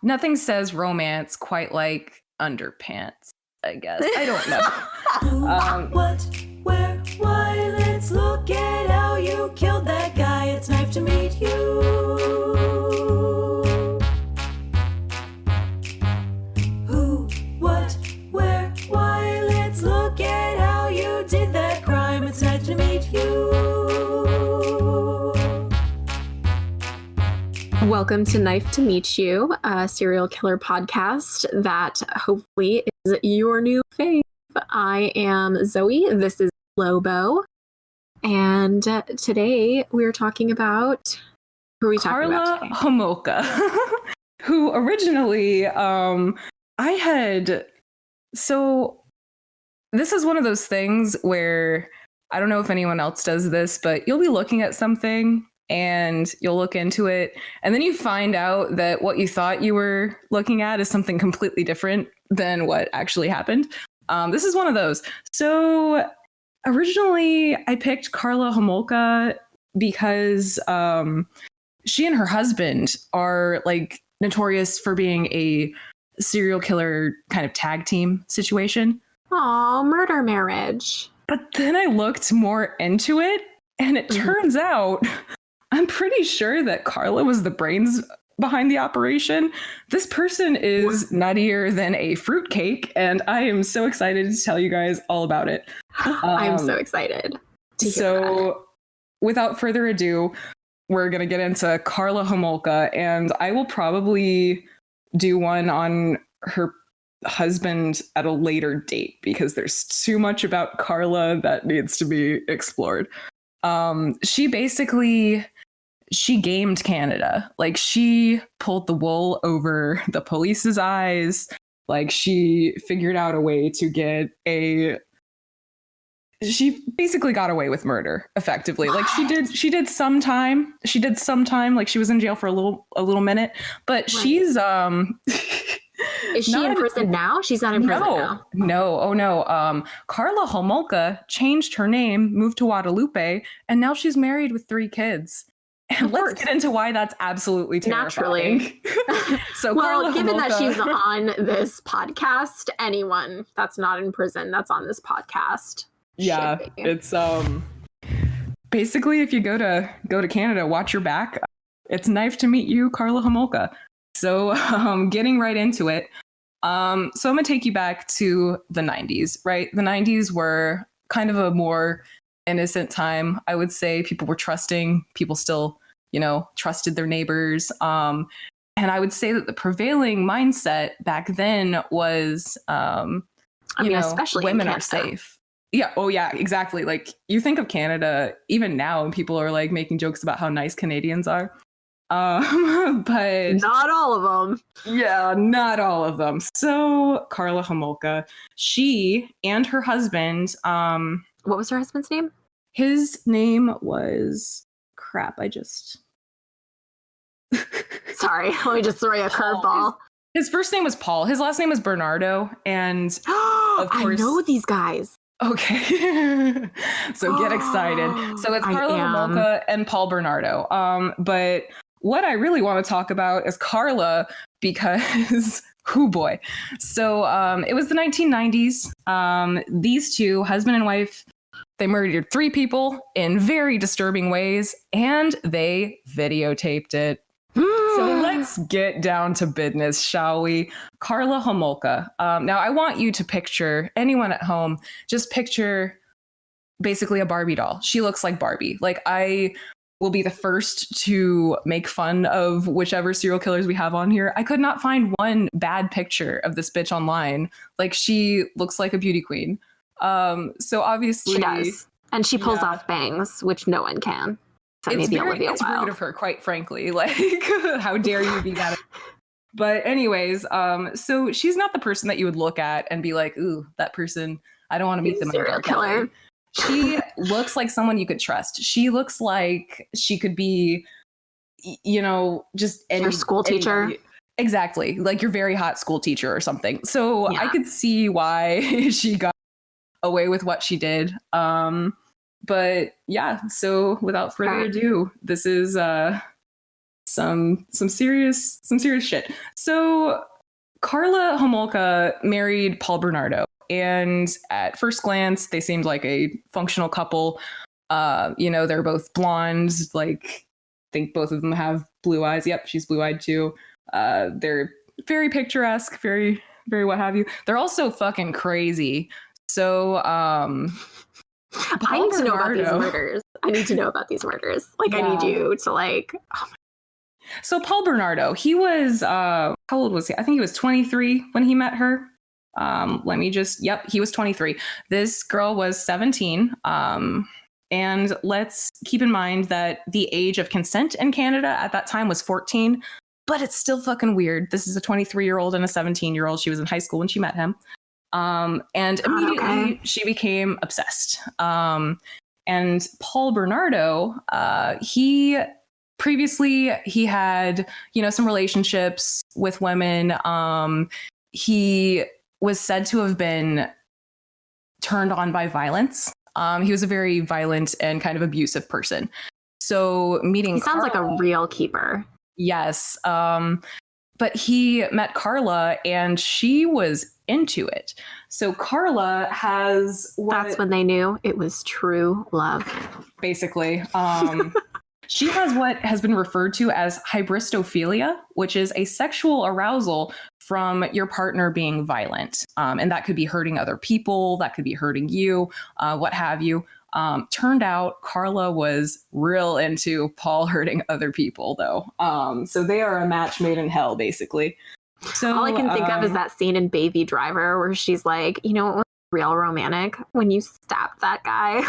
Nothing says romance quite like underpants, I guess. I don't know. What, where, why? Let's look at how you killed that guy. It's nice to meet you. Who, what, where, why? Let's look at how you did that crime. It's nice to meet you. Welcome to Knife to Meet You, a serial killer podcast that hopefully is your new fave. I am Zoe. This is Lobo. And today we're talking about... Who are we talking about today? Karla Homolka, who originally So this is one of those things where I don't know if anyone else does this, but you'll be looking at something and you'll look into it, and then you find out that what you thought you were looking at is something completely different than what actually happened. This is one of those. So originally I picked Karla Homolka because she and her husband are like notorious for being a serial killer kind of tag team situation. Oh, murder marriage. But then I looked more into it, and it turns out I'm pretty sure that Karla was the brains behind the operation. This person is nuttier than a fruitcake, and I am so excited to tell you guys all about it. I'm so excited to hear that. Without further ado, we're going to get into Karla Homolka, and I will probably do one on her husband at a later date because there's too much about Karla that needs to be explored. She gamed Canada. Like, she pulled the wool over the police's eyes. Like, she figured out a way to she basically got away with murder effectively. Like, she did some time, like she was in jail for a little minute, but she's Is she in prison now? She's not in prison now. No. Oh no. Karla Homolka changed her name, moved to Guadalupe, and now she's married with 3 kids. And let's get into why that's absolutely terrifying. Naturally. So, well, Karla given Homolka, that she's on this podcast, anyone that's not in prison that's on this podcast. Yeah, it's basically, if you go to Canada, watch your back. It's nice to meet you, Karla Homolka. So, getting right into it. So I'm gonna take you back to the 90s, right? The 90s were kind of a more innocent time. I would say people were trusting. People still, trusted their neighbors. And I would say that the prevailing mindset back then was, especially women are safe. Yeah. Oh, yeah, exactly. Like, you think of Canada, even now, and people are like making jokes about how nice Canadians are. But not all of them. Yeah, not all of them. So Karla Homolka, she and her husband, what was her husband's name? His name was Sorry, let me just throw you a curveball. His first name was Paul. His last name was Bernardo, and of course, I know these guys. Okay. So get excited. So it's Karla Homolka and Paul Bernardo. But what I really want to talk about is Karla, because hoo boy. So it was the 1990s. These two, husband and wife, they murdered 3 people in very disturbing ways, and they videotaped it. So let's get down to business, shall we? Karla Homolka. Now, I want you to picture, anyone at home, just picture basically a Barbie doll. She looks like Barbie. Like, I will be the first to make fun of whichever serial killers we have on here. I could not find one bad picture of this bitch online. Like, she looks like a beauty queen. So obviously... She does. And she pulls off bangs, which no one can. So it's rude of her, quite frankly. Like, how dare you be that? But anyways, so she's not the person that you would look at and be like, ooh, that person, I don't want to meet them. Serial killer. She looks like someone you could trust. She looks like she could be, just your school teacher. Anybody. Exactly. Like your very hot school teacher or something. So I could see why she got away with what she did. But yeah, so without further ado, this is some serious shit. So Karla Homolka married Paul Bernardo, and at first glance, they seemed like a functional couple. They're both blonde. Like, I think both of them have blue eyes. Yep, she's blue-eyed too. They're very picturesque, very, very what have you. They're also fucking crazy. So, I need to know about these murders. I need to know about these murders. Like, yeah. I need you to like. Oh my. So Paul Bernardo, he was how old was he? I think he was 23 when he met her. He was 23. This girl was 17. And let's keep in mind that the age of consent in Canada at that time was 14, but it's still fucking weird. This is a 23-year-old and a 17-year-old. She was in high school when she met him. And immediately she became obsessed. And Paul Bernardo, he had, some relationships with women. He was said to have been turned on by violence. He was a very violent and kind of abusive person. So he sounds like a real keeper. Yes. But he met Karla and she was into it. So Karla has that's when they knew it was true love. Basically. She has what has been referred to as hybristophilia, which is a sexual arousal from your partner being violent. And that could be hurting other people, that could be hurting you, what have you. Turned out Karla was real into Paul hurting other people, though. So they are a match made in hell, basically. So all I can think of is that scene in Baby Driver where she's like, what was real romantic when you stabbed that guy.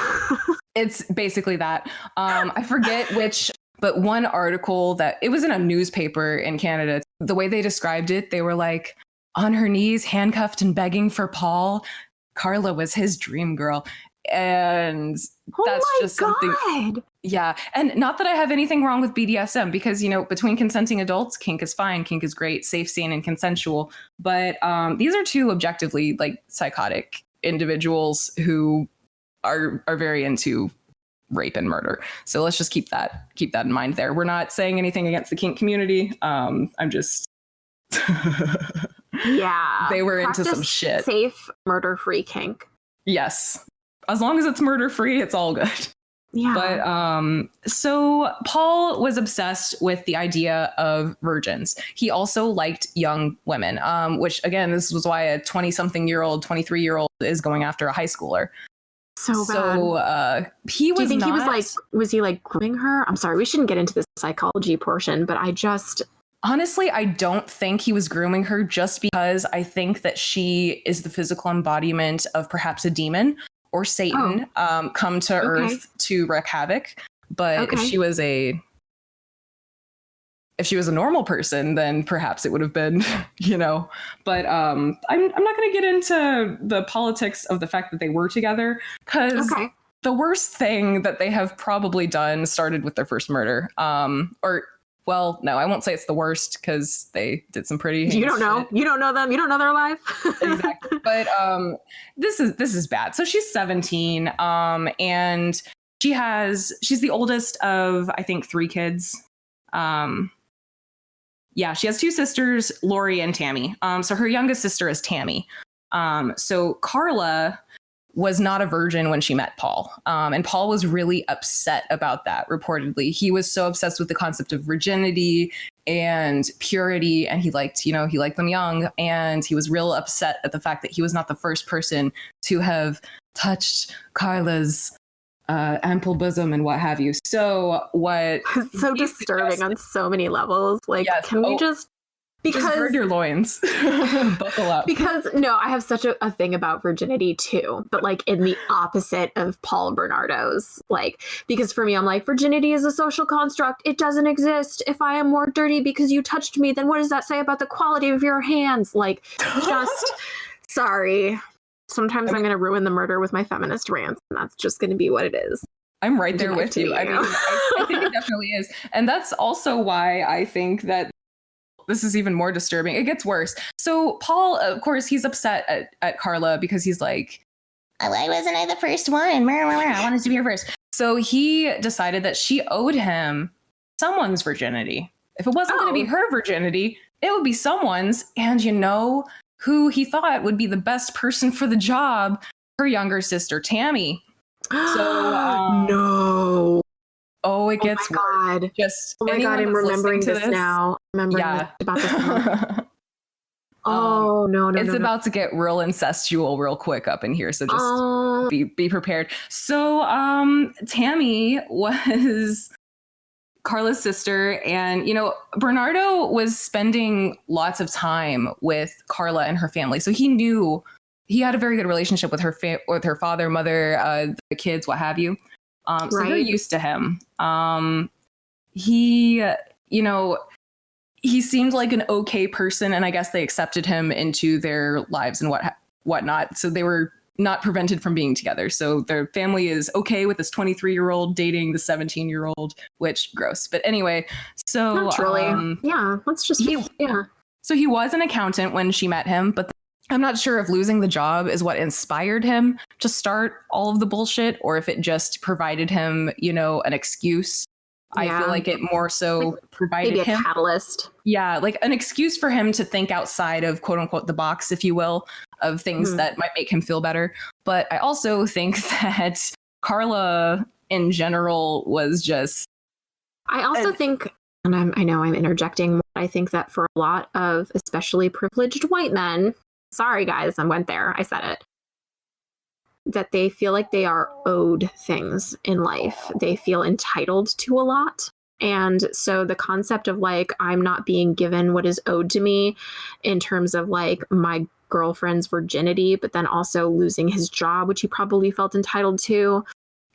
It's basically that. I forget which, but one article that it was in a newspaper in Canada. The way they described it, they were like on her knees, handcuffed and begging for Paul. Karla was his dream girl. And that's just something. Yeah. And not that I have anything wrong with BDSM, because, between consenting adults, kink is fine. Kink is great, safe, sane, and consensual. But these are two objectively like psychotic individuals who are very into rape and murder. So let's just keep that in mind there. We're not saying anything against the kink community. I'm just yeah. They were into some shit. Safe, murder-free kink. Yes. As long as it's murder-free, it's all good. Yeah. But so Paul was obsessed with the idea of virgins. He also liked young women, which again, this was why a 20-something-year-old, 23-year-old is going after a high schooler. So bad. So he was. Do you think was he like grooming her? I'm sorry, we shouldn't get into this psychology portion, but honestly, I don't think he was grooming her, just because I think that she is the physical embodiment of perhaps a demon or Satan come to Earth to wreak havoc. But if she was a normal person, then perhaps it would have been, But I'm not going to get into the politics of the fact that they were together, because the worst thing that they have probably done started with their first murder. Well, no, I won't say it's the worst, because they did some pretty. You don't know. Shit. You don't know them. You don't know their life. Exactly. But this is bad. So she's 17, and she's the oldest of, I think, 3 kids. Yeah, she has 2 sisters, Lori and Tammy. So her youngest sister is Tammy. So Karla was not a virgin when she met Paul. And Paul was really upset about that, reportedly. He was so obsessed with the concept of virginity and purity, and he liked them young. And he was real upset at the fact that he was not the first person to have touched Karla's ample bosom and what have you. So what? It's so disturbing on so many levels. Like, yes. Can we just gird your loins, buckle up. Because I have such a thing about virginity too, but like in the opposite of Paul Bernardo's. Like, because for me, I'm like, virginity is a social construct. It doesn't exist. If I am more dirty because you touched me, then what does that say about the quality of your hands? Like, just sorry. Sometimes I'm going to ruin the murder with my feminist rants, and that's just going to be what it is. I'm right there with you. I mean, I think it definitely is. And that's also why I think that this is even more disturbing. It gets worse. So Paul, of course, he's upset at Karla because he's like, why wasn't I the first one? I wanted to be here first. So he decided that she owed him someone's virginity. If it wasn't going to be her virginity, it would be someone's. And you know who he thought would be the best person for the job? Her younger sister, Tammy. So no. Oh, it gets oh my God. Just oh my God, I'm remembering this now. About this. No. It's about to get real incestual real quick up in here. So just be prepared. So Tammy was Karla's sister, and you know, Bernardo was spending lots of time with Karla and her family. So he had a very good relationship with her father, mother, the kids, what have you. So they're used to him. He seemed like an okay person, and I guess they accepted him into their lives and whatnot. So they were not prevented from being together. So their family is okay with this 23-year-old dating the 17-year-old, which gross. But anyway, so naturally, So he was an accountant when she met him, but I'm not sure if losing the job is what inspired him to start all of the bullshit, or if it just provided him, an excuse. I feel like it more so provided maybe a him catalyst. Yeah, like an excuse for him to think outside of quote unquote the box, if you will, of things that might make him feel better. But I also think that Karla in general was just. I also think, and I know I'm interjecting, but I think that for a lot of especially privileged white men, sorry guys, I went there, I said it, that they feel like they are owed things in life. They feel entitled to a lot. And so the concept of like, I'm not being given what is owed to me in terms of like my girlfriend's virginity, but then also losing his job, which he probably felt entitled to.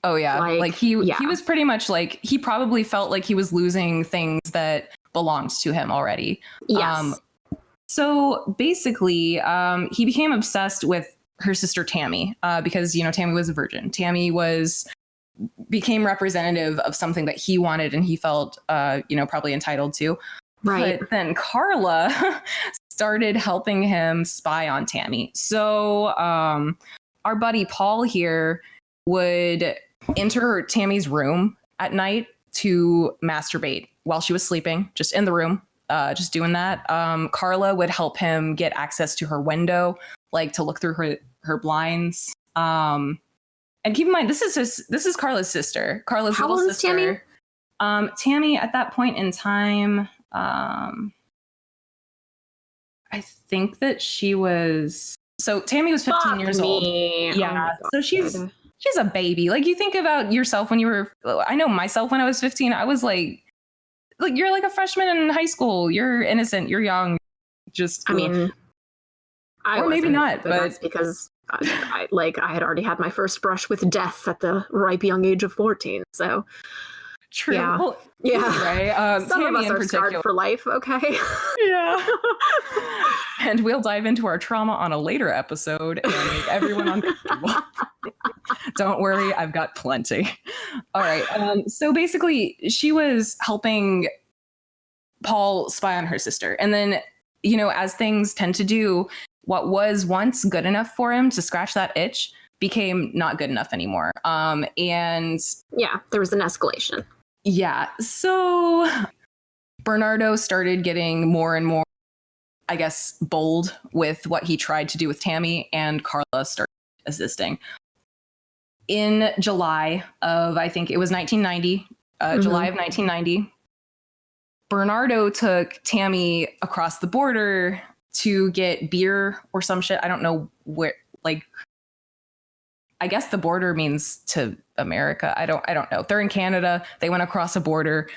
Oh yeah. Like he was pretty much like, he probably felt like he was losing things that belonged to him already. Yes. So basically, he became obsessed with her sister Tammy, because Tammy was a virgin. Tammy became representative of something that he wanted and he felt probably entitled to. Right. But then Karla started helping him spy on Tammy. So our buddy Paul here would enter Tammy's room at night to masturbate while she was sleeping, just in the room, just doing that. Karla would help him get access to her window, like to look through her blinds. And keep in mind, this is Karla's sister. Karla's How little old is sister. Tammy? Tammy at that point in time, I think that she was. So Tammy was 15 years old. Yeah. So she's a baby. Like, you think about yourself when you were. I know myself when I was 15. I was like you're like a freshman in high school. You're innocent. You're young. Just. I mean. Or maybe not, but that's because I had already had my first brush with death at the ripe young age of 14. So true. Yeah. Well, yeah. Right. Some of us are scarred for life. Okay. Yeah. And we'll dive into our trauma on a later episode and make everyone uncomfortable. Don't worry, I've got plenty. All right. So basically, she was helping Paul spy on her sister, and then as things tend to do, what was once good enough for him to scratch that itch became not good enough anymore. And yeah, there was an escalation. Yeah. So Bernardo started getting more and more, I guess, bold with what he tried to do with Tammy, and Karla started assisting. In July of, I think it was 1990, July of 1990, Bernardo took Tammy across the border to get beer or some shit. I don't know where, I guess the border means to America. I don't know. They're in Canada. They went across a border.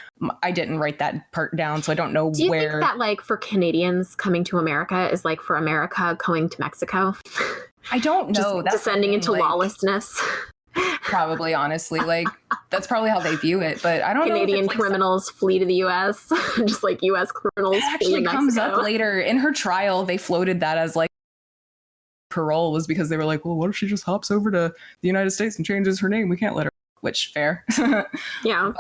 I didn't write that part down, so I don't know. Do you think that for Canadians coming to America is like for America going to Mexico? I don't know. That's descending into lawlessness. Probably, honestly, that's probably how they view it. But I don't know. Canadian criminals flee to the U.S. just like U.S. criminals. It actually comes up later in her trial. They floated that as parole was because they were like, well, what if she just hops over to the United States and changes her name? We can't let her. Which fair. Yeah.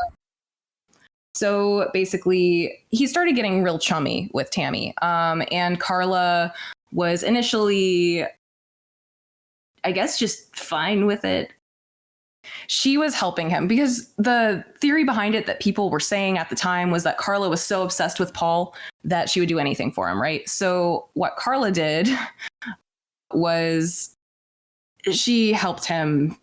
So basically, he started getting real chummy with Tammy, and Karla was initially, I guess, just fine with it. She was helping him because the theory behind it that people were saying at the time was that Karla was so obsessed with Paul that she would do anything for him, right? So what Karla did was she helped him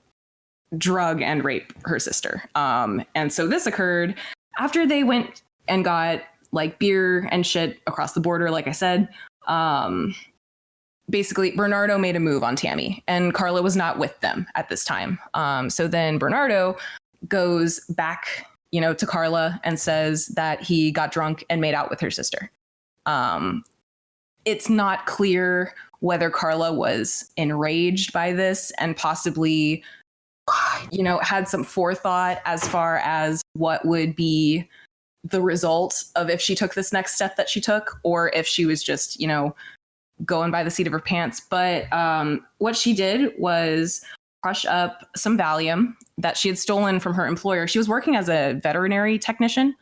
drug and rape her sister. And so this occurred after they went and got like beer and shit across the border, like I said. Basically, Bernardo made a move on Tammy, and Karla was not with them at this time. So then Bernardo goes back, to Karla and says that he got drunk and made out with her sister. It's not clear whether Karla was enraged by this and possibly, had some forethought as far as what would be the result of if she took this next step that she took, or if she was just, going by the seat of her pants. But what she did was crush up some Valium that she had stolen from her employer. She was working as a veterinary technician.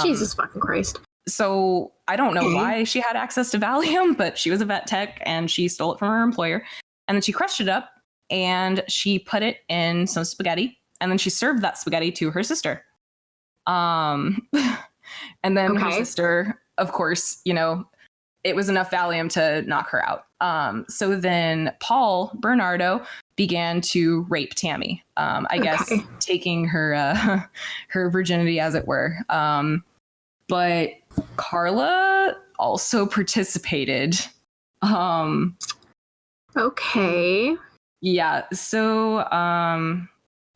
Jesus fucking Christ. So I don't know why she had access to Valium, but she was a vet tech and she stole it from her employer. And then she crushed it up and she put it in some spaghetti. And then she served that spaghetti to her sister. And then her sister, of course, it was enough Valium to knock her out. So then Paul Bernardo began to rape Tammy, I guess taking her her virginity, as it were. But Karla also participated. Okay. Yeah. So,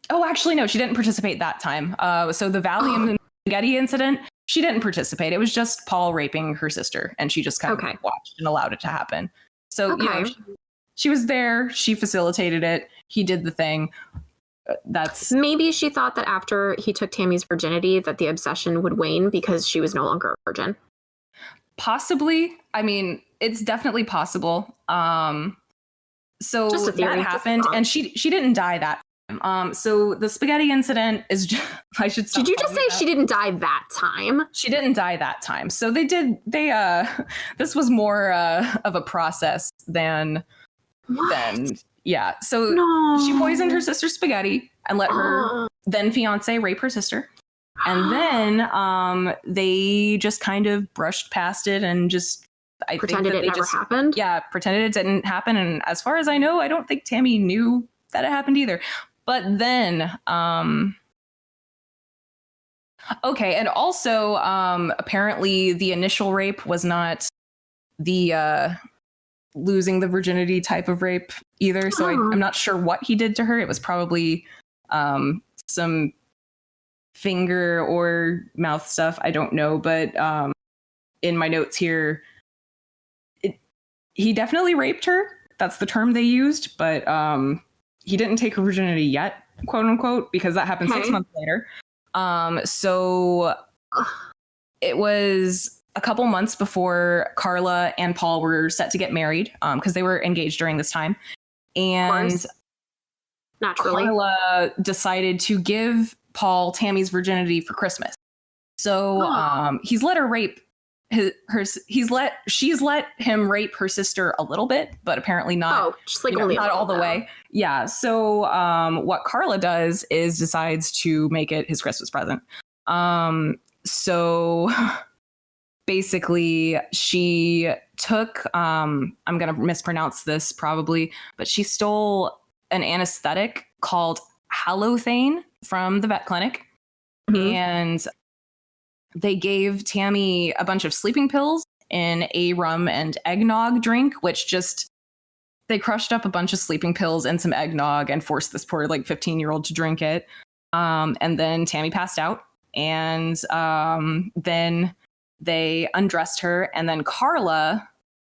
actually, no, she didn't participate that time. So the Valium and spaghetti incident, she didn't participate. It was just Paul raping her sister, and she just kind of watched and allowed it to happen. So, she was there. She facilitated it. He did the thing. That's maybe she thought that after he took Tammy's virginity that the obsession would wane because she was no longer a virgin. Possibly. I mean, it's definitely possible. So that happened, and she didn't die that time. So the spaghetti incident is just, I should stop. Did you just say she didn't die that time? She didn't die that time. So this was more of a process than yeah. So she poisoned her sister's spaghetti and let her then fiance rape her sister. And then they just kind of brushed past it and just pretended it never happened. Yeah, pretended it didn't happen. And as far as I know, I don't think Tammy knew that it happened either. But then, and also apparently the initial rape was not the losing the virginity type of rape either. So I'm not sure what he did to her. It was probably some finger or mouth stuff. I don't know. But in my notes here, he definitely raped her. That's the term they used. But he didn't take her virginity yet, quote unquote, because that happened 6 months later. So it was a couple months before Karla and Paul were set to get married, because they were engaged during this time. And naturally, Karla decided to give Paul Tammy's virginity for Christmas. So he's let her rape she's let him rape her sister a little bit, but apparently not. Just like only not all the way. Yeah. So what Karla does is decides to make it his Christmas present. So basically she took, I'm going to mispronounce this probably, but she stole an anesthetic called halothane from the vet clinic. And they gave Tammy a bunch of sleeping pills in a rum and eggnog drink, which they crushed up a bunch of sleeping pills and some eggnog and forced this poor 15-year-old to drink it. And then Tammy passed out. And then they undressed her. And then Karla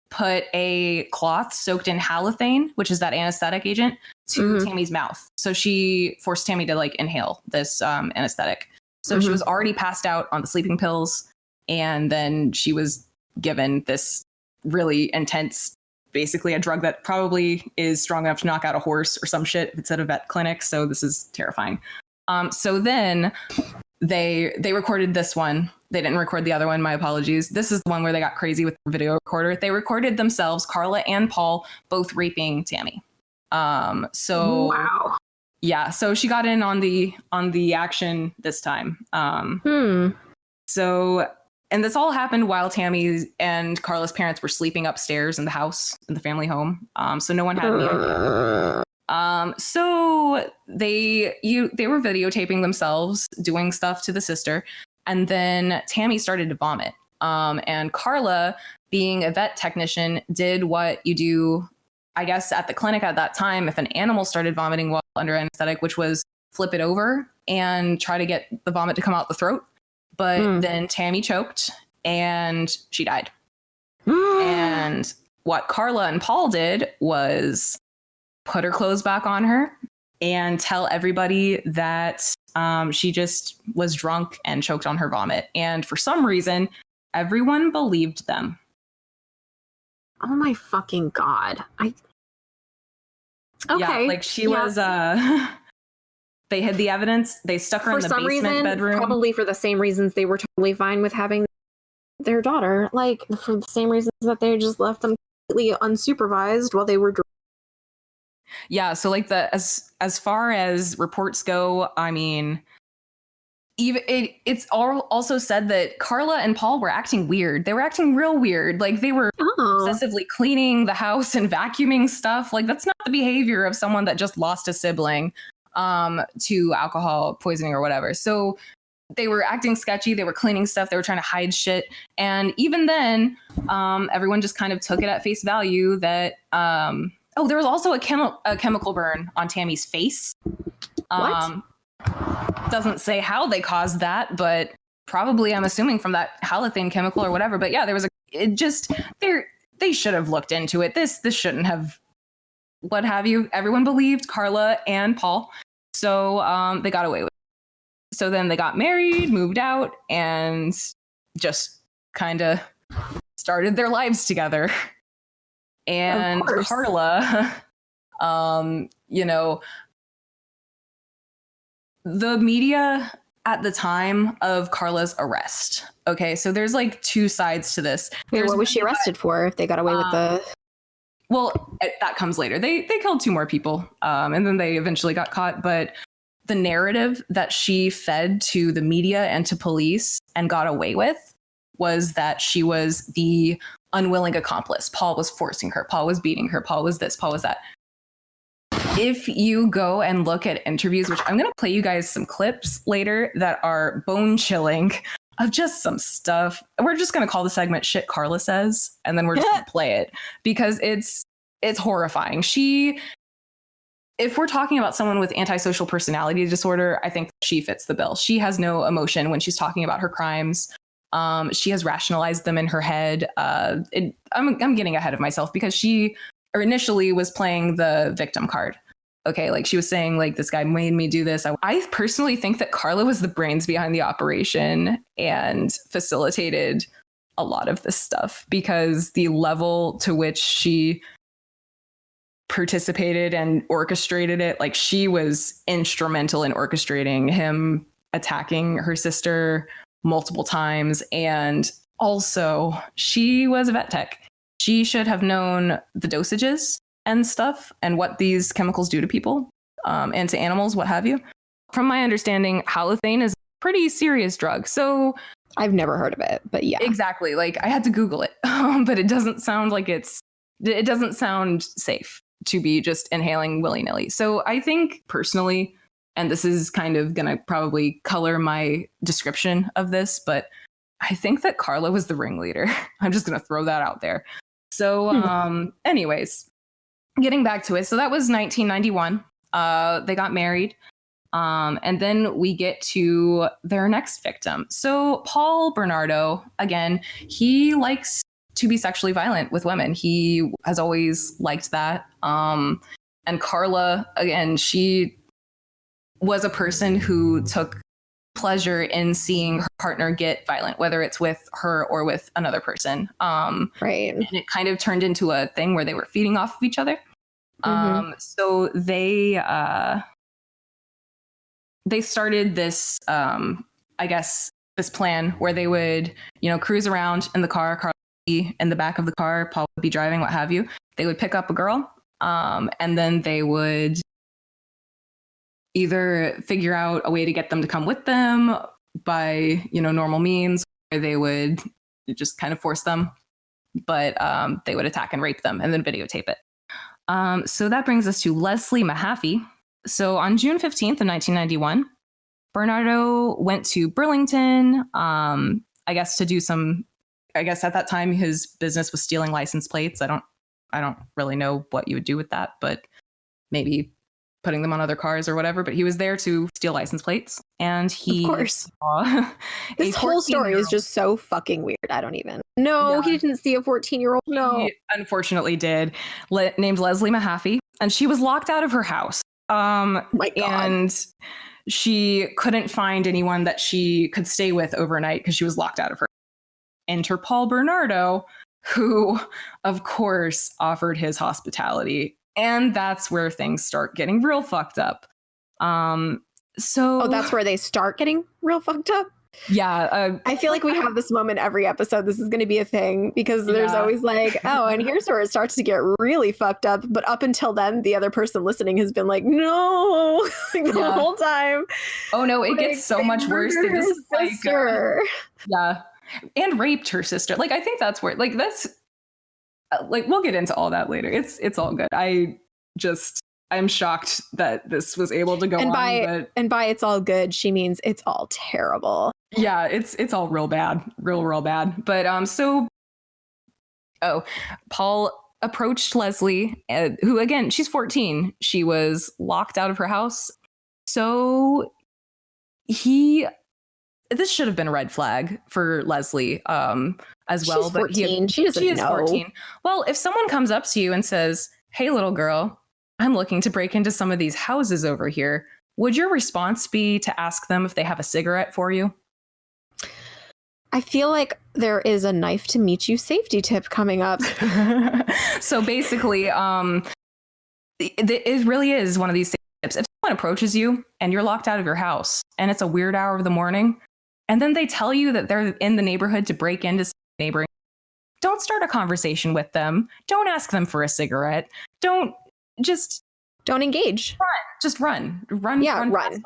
put a cloth soaked in halothane, which is that anesthetic agent, to Tammy's mouth. So she forced Tammy to inhale this anesthetic. So she was already passed out on the sleeping pills. And then she was given this really intense, basically a drug that probably is strong enough to knock out a horse or some shit if it's at a vet clinic. So this is terrifying. So then they recorded this one. They didn't record the other one. My apologies. This is the one where they got crazy with the video recorder. They recorded themselves, Karla and Paul, both raping Tammy. So wow. Yeah, so she got in on the action this time. So, and this all happened while Tammy and Karla's parents were sleeping upstairs in the house, in the family home. So no one had any idea. So they were videotaping themselves doing stuff to the sister, and then Tammy started to vomit. And Karla, being a vet technician, did what you do, I guess, at the clinic at that time if an animal started vomiting while under anesthetic, which was flip it over and try to get the vomit to come out the throat. But then Tammy choked and she died. And what Karla and Paul did was put her clothes back on her and tell everybody that she just was drunk and choked on her vomit. And for some reason, everyone believed them. Oh my fucking God. Okay. Yeah, like she was they hid the evidence. They stuck her in the basement bedroom. Probably for the same reasons they were totally fine with having their daughter. Like for the same reasons that they just left them completely unsupervised while they were drunk. Yeah, so like as far as reports go, I mean, even it's also said that Karla and Paul were acting weird. They were acting real weird. Like they were obsessively cleaning the house and vacuuming stuff. Like that's not the behavior of someone that just lost a sibling to alcohol poisoning or whatever. So they were acting sketchy. They were cleaning stuff. They were trying to hide shit. And even then, everyone just kind of took it at face value that there was also a chemical burn on Tammy's face. What? Doesn't say how they caused that, but probably I'm assuming from that halothane chemical or whatever. But yeah, there was they should have looked into it. This shouldn't have, what have you. Everyone believed Karla and Paul. So they got away with it. So then they got married, moved out, and just kind of started their lives together. And Karla, the media at the time of Karla's arrest. Okay, so there's like two sides to this. Wait, what was she arrested for if they got away with the... Well, that comes later. They killed 2 more people, and then they eventually got caught. But the narrative that she fed to the media and to police and got away with was that she was the unwilling accomplice. Paul was forcing her. Paul was beating her. Paul was this. Paul was that. If you go and look at interviews, which I'm going to play you guys some clips later that are bone chilling of just some stuff. We're just going to call the segment Shit Karla Says, and then we're just going to play it because it's horrifying. If we're talking about someone with antisocial personality disorder, I think she fits the bill. She has no emotion when she's talking about her crimes. She has rationalized them in her head. I'm getting ahead of myself because she initially was playing the victim card. Okay, like she was saying, like, this guy made me do this. I personally think that Karla was the brains behind the operation and facilitated a lot of this stuff because the level to which she participated and orchestrated it, like she was instrumental in orchestrating him attacking her sister multiple times. And also, she was a vet tech. She should have known the dosages and stuff and what these chemicals do to people and to animals, what have you. From my understanding, halothane is a pretty serious drug. So I've never heard of it, but yeah. Exactly. Like I had to Google it, but it doesn't sound like it doesn't sound safe to be just inhaling willy-nilly. So I think personally, and this is kind of going to probably color my description of this, but I think that Karla was the ringleader. I'm just going to throw that out there. So anyways, getting back to it. So that was 1991. They got married. And then we get to their next victim. So Paul Bernardo, again, he likes to be sexually violent with women. He has always liked that. And Karla, again, she was a person who took pleasure in seeing her partner get violent, whether it's with her or with another person. Right. And it kind of turned into a thing where they were feeding off of each other. So they started this, I guess, this plan where they would, cruise around in the car, Karla would be in the back of the car, Paul would be driving, what have you. They would pick up a girl, and then they would either figure out a way to get them to come with them by, normal means, or they would just kind of force them, but they would attack and rape them and then videotape it. So that brings us to Leslie Mahaffey. So on June 15th of 1991, Bernardo went to Burlington, I guess to do I guess at that time his business was stealing license plates. I don't really know what you would do with that, but maybe putting them on other cars or whatever. But he was there to steal license plates, and he, of course, this whole story is just so fucking weird. I don't even. No, he didn't see a 14-year-old. No, he unfortunately did. Named Leslie Mahaffey, and she was locked out of her house. My God. And she couldn't find anyone that she could stay with overnight because she was locked out of her. Enter Paul Bernardo, who, of course, offered his hospitality. And that's where things start getting real fucked up. Oh, that's where they start getting real fucked up? Yeah. I feel like we have this moment every episode. This is going to be a thing because there's always like, oh, and here's where it starts to get really fucked up. But up until then, the other person listening has been like, no, like the whole time. Oh, no, it gets so much worse. This is sister. Yeah. And raped her sister. Like, I think that's where, like, that's, like, we'll get into all that later. It's all good. I'm shocked that this was able to go on. And by it's all good, she means it's all terrible. Yeah, it's all real bad. Real bad. But Paul approached Leslie, who, again, she's 14. She was locked out of her house. So this should have been a red flag for Leslie as well. She's 14. She doesn't know. She is 14. Well, if someone comes up to you and says, hey, little girl, I'm looking to break into some of these houses over here, would your response be to ask them if they have a cigarette for you? I feel like there is a knife to meet you safety tip coming up. So basically, it really is one of these tips. If someone approaches you and you're locked out of your house and it's a weird hour of the morning, and then they tell you that they're in the neighborhood to break into neighboring, don't start a conversation with them. Don't ask them for a cigarette. Don't engage. Just run. Yeah, run.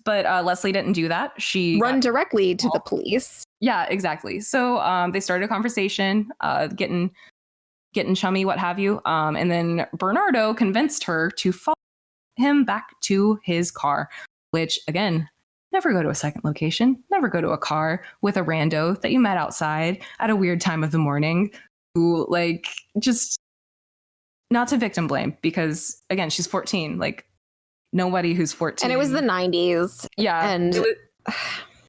But Leslie didn't do that. She run directly to the police. Yeah, exactly. So they started a conversation, getting chummy, what have you. And then Bernardo convinced her to follow him back to his car, which, again, never go to a second location. Never go to a car with a rando that you met outside at a weird time of the morning who, like, just... Not to victim blame, because, again, she's 14. Like, nobody who's 14. And it was the 90s. Yeah. And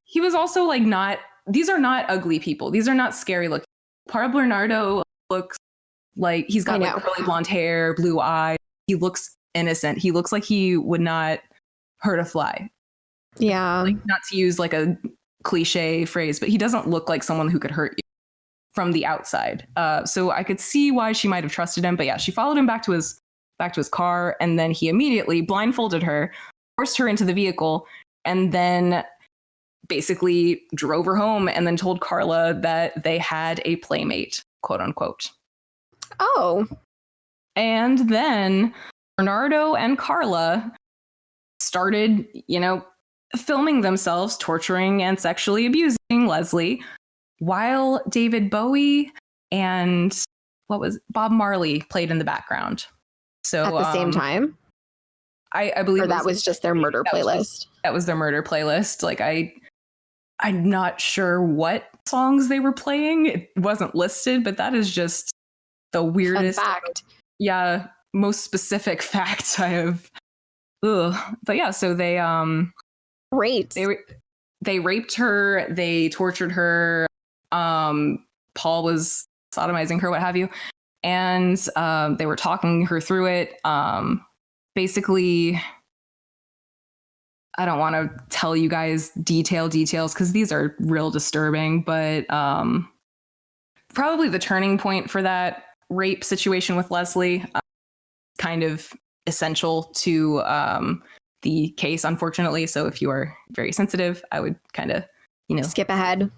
he was also, like, these are not ugly people. These are not scary looking. Paul Bernardo looks like he's got like curly blonde hair, blue eyes. He looks innocent. He looks like he would not hurt a fly. Yeah. Like, not to use like a cliche phrase, but he doesn't look like someone who could hurt you from the outside. So I could see why she might have trusted him. But yeah, she followed him back to his car, and then he immediately blindfolded her, forced her into the vehicle, and then basically drove her home and then told Karla that they had a playmate, quote unquote. Oh. And then Bernardo and Karla started, filming themselves torturing and sexually abusing Leslie, while David Bowie and Bob Marley played in the background. So at the same time, I believe that was just their murder playlist. That was their murder playlist. Like I'm not sure what songs they were playing. It wasn't listed, but that is just the weirdest fact. Yeah, most specific fact I have. Ugh. But yeah, so they raped. They raped her. They tortured her. Paul was sodomizing her, what have you, and they were talking her through it. Basically, I don't want to tell you guys details because these are real disturbing, but probably the turning point for that rape situation with Leslie, kind of essential to the case, unfortunately. So if you are very sensitive, I would kind of skip ahead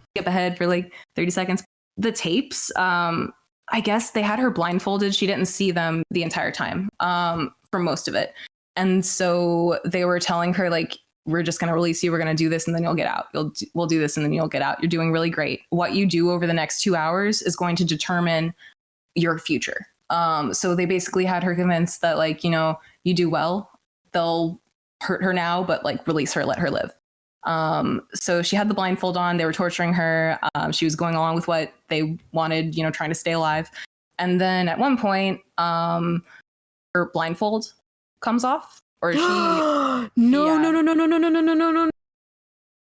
for like 30 seconds. The tapes, I guess they had her blindfolded. She didn't see them the entire time, for most of it. And so they were telling her, like, we're just going to release you. We're going to do this and then you'll get out. We'll do this and then you'll get out. You're doing really great. What you do over the next 2 hours is going to determine your future. So they basically had her convinced that, like, you know, you do well, they'll hurt her now, but like release her, let her live. So she had the blindfold on. They were torturing her. She was going along with what they wanted, you know, trying to stay alive. And then at one point, her blindfold comes off, or she No.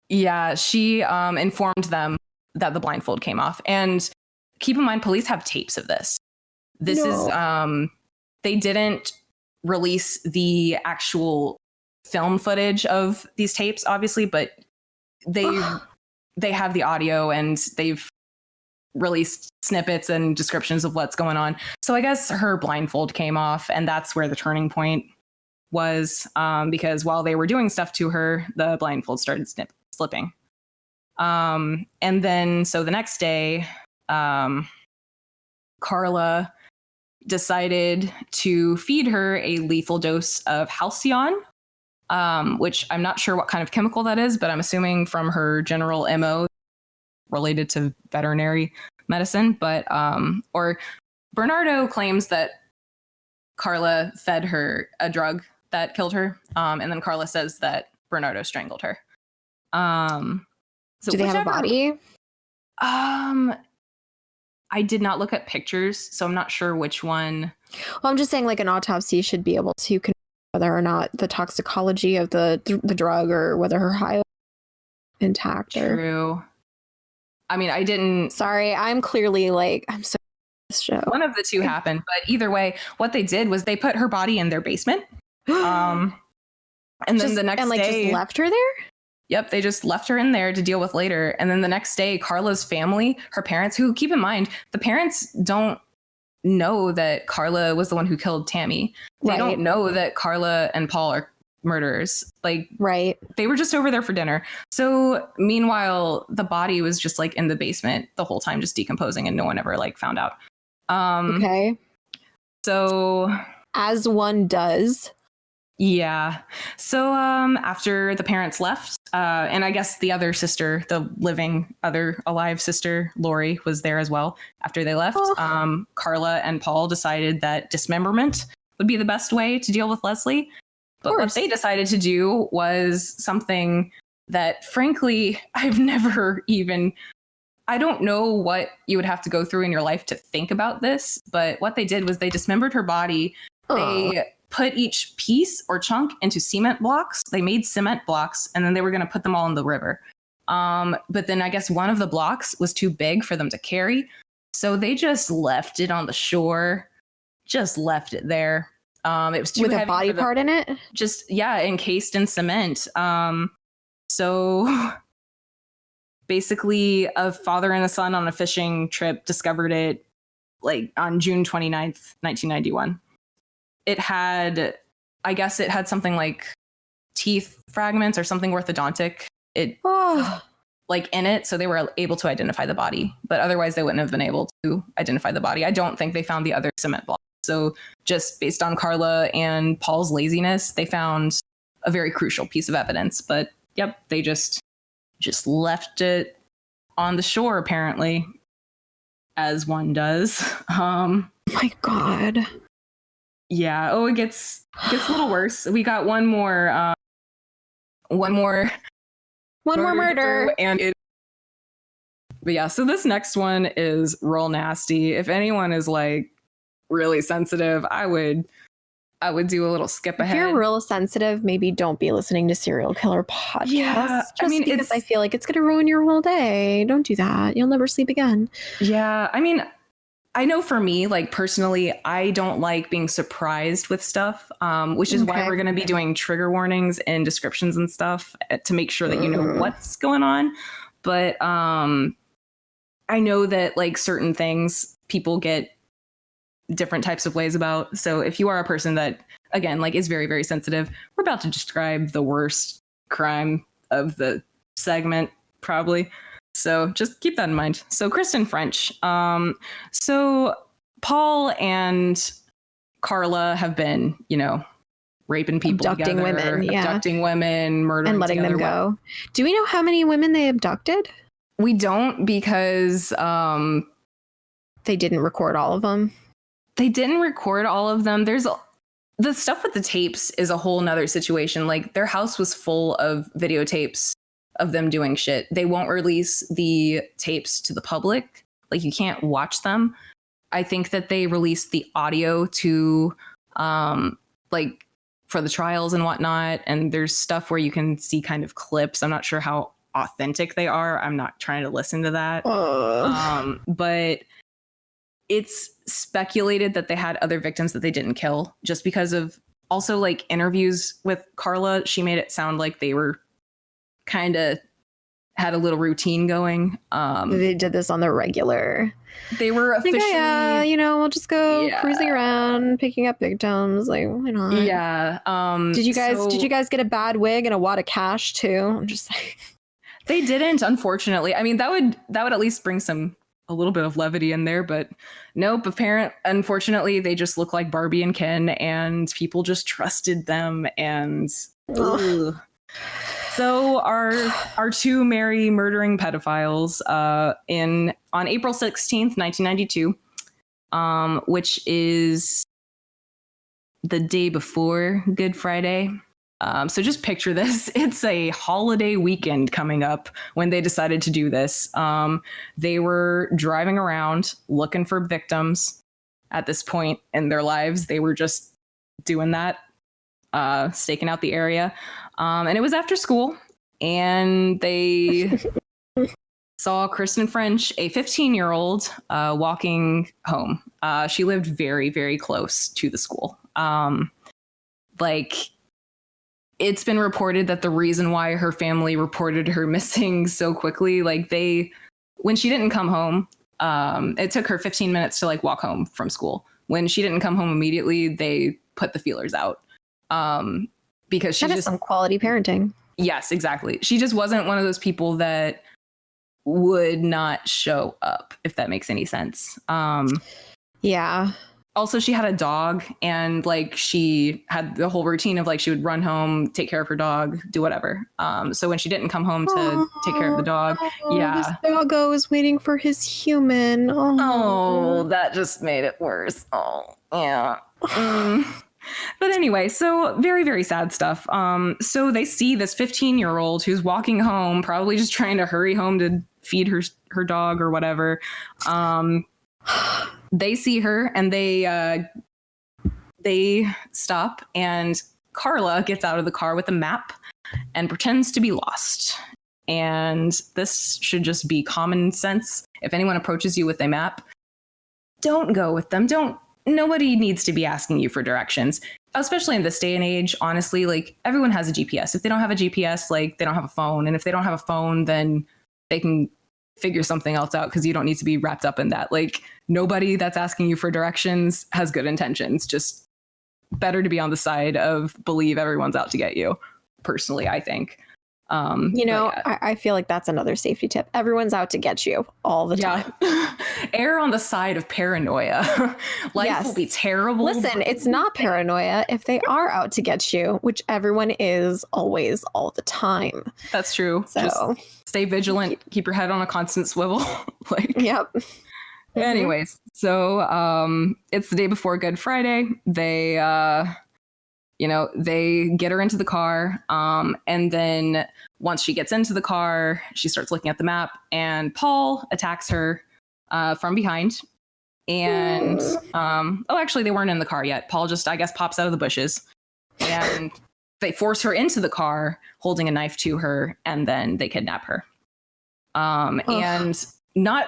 Yeah, she informed them that the blindfold came off. And keep in mind, police have tapes of this. This is they didn't release the actual film footage of these tapes, obviously, but they have the audio and they've released snippets and descriptions of what's going on. So I guess her blindfold came off, and that's where the turning point was, because while they were doing stuff to her, the blindfold started slipping. And then, so the next day, Karla decided to feed her a lethal dose of halcyon, which I'm not sure what kind of chemical that is, but I'm assuming from her general MO related to veterinary medicine. But or Bernardo claims that Karla fed her a drug that killed her, and then Karla says that Bernardo strangled her. So do they have a body? I did not look at pictures, so I'm not sure which one. Well, I'm just saying, like, an autopsy should be able to confirm whether or not the toxicology of the drug, or whether her high intact. True. I mean, I didn't. Sorry, I'm clearly like, I'm so this show. One of the two happened, but either way, what they did was they put her body in their basement. And then the next day, just left her there. Yep, they just left her in there to deal with later. And then the next day, Karla's family, her parents, who, keep in mind, the parents don't know that Karla was the one who killed Tammy. They don't know that Karla and Paul are murderers. Like, they were just over there for dinner. So meanwhile, the body was just like in the basement the whole time, just decomposing, and no one ever like found out. Okay. So as one does. Yeah. So after the parents left, and I guess the other sister, the living other alive sister, Lori, was there as well. After they left, Karla and Paul decided that dismemberment would be the best way to deal with Leslie. But what they decided to do was something that, frankly, I've never even... I don't know what you would have to go through in your life to think about this, but what they did was they dismembered her body. They put each piece or chunk into cement blocks. They made cement blocks, and then they were going to put them all in the river. But then I guess one of the blocks was too big for them to carry. So they just left it on the shore, just left it there. It was too with heavy a body part in it? Just, yeah, encased in cement. So basically a father and a son on a fishing trip discovered it like on June 29th, 1991. It had, I guess it had something like teeth fragments or something orthodontic like in it. So they were able to identify the body, but otherwise they wouldn't have been able to identify the body. I don't think they found the other cement block. So just based on Karla and Paul's laziness, they found a very crucial piece of evidence. But yep, they just left it on the shore, apparently, as one does. My God. Yeah. Oh, it gets a little worse. We got one more murder. But yeah, so this next one is real nasty. If anyone is like really sensitive, I would do a little skip ahead. If you're real sensitive, maybe don't be listening to serial killer podcasts. Yeah, I mean, because I feel like it's going to ruin your whole day. Don't do that. You'll never sleep again. Yeah, I mean, I know for me, like personally, I don't like being surprised with stuff, which is why we're going to be doing trigger warnings and descriptions and stuff to make sure that you know what's going on. But I know that like certain things people get different types of ways about. So if you are a person that, again, like is very, very sensitive, we're about to describe the worst crime of the segment, probably. So just keep that in mind. So Kristen French. So Paul and Karla have been, raping people Abducting together, women, yeah. abducting women, murdering and letting them together. go. Do we know how many women they abducted? We don't, because They didn't record all of them. they didn't record all of them. The stuff with the tapes is a whole nother situation. Like, their house was full of videotapes of them doing shit. They won't release the tapes to the public. Like, you can't watch them. I think that they released the audio to like for the trials and whatnot. And there's stuff where you can see kind of clips. I'm not sure how authentic they are. I'm not trying to listen to that. But it's speculated that they had other victims that they didn't kill, just because of also like interviews with Karla. She made it sound like they were kind of had a little routine going. They did this on the regular. They were officially, like, yeah, we'll just go cruising around, picking up victims. Like, why not? Yeah. Did you guys get a bad wig and a wad of cash too? I'm just like, they didn't, unfortunately. I mean, that would at least bring a little bit of levity in there, but nope. Unfortunately, they just look like Barbie and Ken, and people just trusted them. And so our two merry murdering pedophiles on April 16th, 1992, which is the day before Good Friday. So just picture this. It's a holiday weekend coming up when they decided to do this. They were driving around looking for victims at this point in their lives. They were just doing that, staking out the area. And it was after school, and they saw Kristen French, a 15-year-old, walking home. She lived very, very close to the school. It's been reported that the reason why her family reported her missing so quickly, when she didn't come home, it took her 15 minutes to walk home from school. When she didn't come home immediately, they put the feelers out. Because she some quality parenting. Yes, exactly. She just wasn't one of those people that would not show up, if that makes any sense. Yeah. Also, she had a dog, and she had the whole routine of she would run home, take care of her dog, do whatever. So when she didn't come home to take care of the dog, this doggo is waiting for his human. Oh, that just made it worse. Oh, yeah. But anyway, so very, very sad stuff. So they see this 15-year-old who's walking home, probably just trying to hurry home to feed her dog or whatever. They see her, and they stop, and Karla gets out of the car with a map and pretends to be lost. And this should just be common sense. If anyone approaches you with a map, don't go with them. Nobody needs to be asking you for directions, especially in this day and age. Honestly, everyone has a GPS. If they don't have a GPS, they don't have a phone. And if they don't have a phone, then they can figure something else out, because you don't need to be wrapped up in that. Nobody that's asking you for directions has good intentions. Just better to be on the side of believe everyone's out to get you. Personally, I think. I feel like that's another safety tip. Everyone's out to get you all the time. Err on the side of paranoia. Life will be terrible. Listen, it's not paranoia if they are out to get you, which everyone is always, all the time. That's true. So just stay vigilant. Keep your head on a constant swivel. Yep. Anyways, so it's the day before Good Friday. They they get her into the car. And then once she gets into the car, she starts looking at the map, and Paul attacks her from behind. And actually, they weren't in the car yet. Paul just, I guess, pops out of the bushes, and they force her into the car, holding a knife to her, and then they kidnap her. And not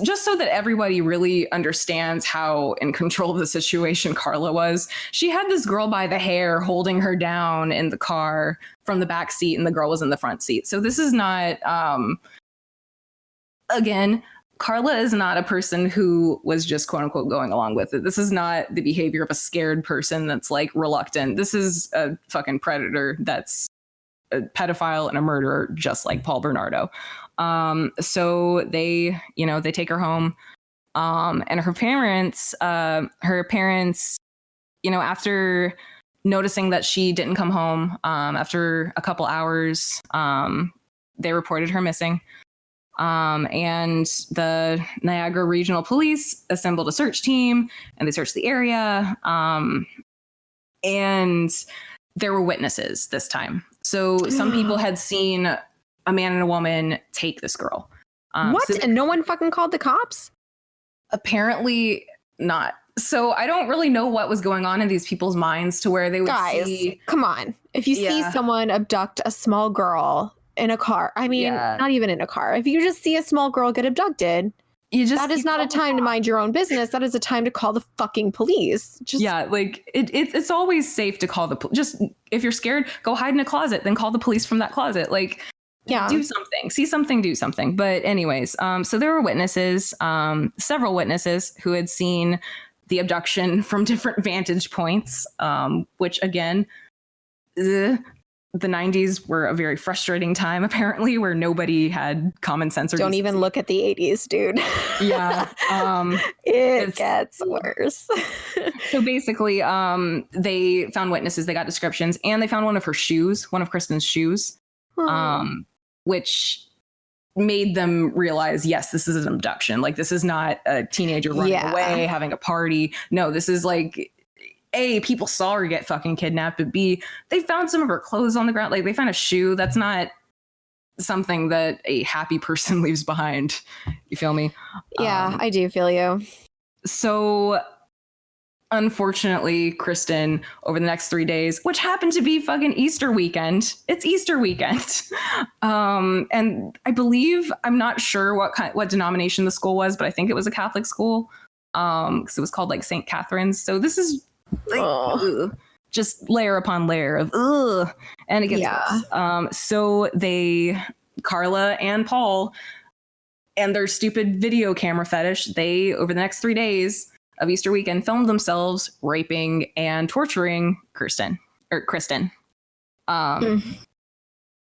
just so that everybody really understands how in control of the situation Karla was. She had this girl by the hair holding her down in the car from the back seat, and the girl was in the front seat. So this is not, again, Karla is not a person who was just quote unquote going along with it. This is not the behavior of a scared person that's reluctant. This is a fucking predator that's a pedophile and a murderer, just like Paul Bernardo. So they take her home, and her parents, after noticing that she didn't come home after a couple hours, they reported her missing. And the Niagara Regional Police assembled a search team and they searched the area. And there were witnesses this time. So some people had seen a man and a woman take this girl. What? So and no one fucking called the cops? apparently not. So I don't really know what was going on in these people's minds to where they would see. Come on. If you see someone abduct a small girl in a car, I mean, not even in a car. If you just see a small girl get abducted, that is not a time to mind your own business. That is a time to call the fucking police. Like it's always safe to call the police. Just if you're scared, go hide in a closet, then call the police from that closet. Like, do something, see something, do something. But anyways, so there were witnesses, several witnesses who had seen the abduction from different vantage points, which again, the 90s were a very frustrating time, apparently, where nobody had common sense. Don't even look at the 80s, dude. Yeah. It gets worse. So basically, they found witnesses, they got descriptions, and they found one of her shoes, one of Kristen's shoes, which made them realize, yes, this is an abduction. Like, this is not a teenager running away, having a party. No, this is like, A, people saw her get fucking kidnapped, but B, they found some of her clothes on the ground. Like, they found a shoe. That's not something that a happy person leaves behind. You feel me? Yeah, I do feel you. So, unfortunately, Kristen, over the next 3 days, which happened to be fucking Easter weekend. It's Easter weekend. And I believe, I'm not sure what denomination the school was, but I think it was a Catholic school. Because it was called like St. Catherine's. So this is like, just layer upon layer of and it gets worse. So Karla and Paul and their stupid video camera fetish, they, over the next 3 days of Easter weekend, filmed themselves raping and torturing Kristen.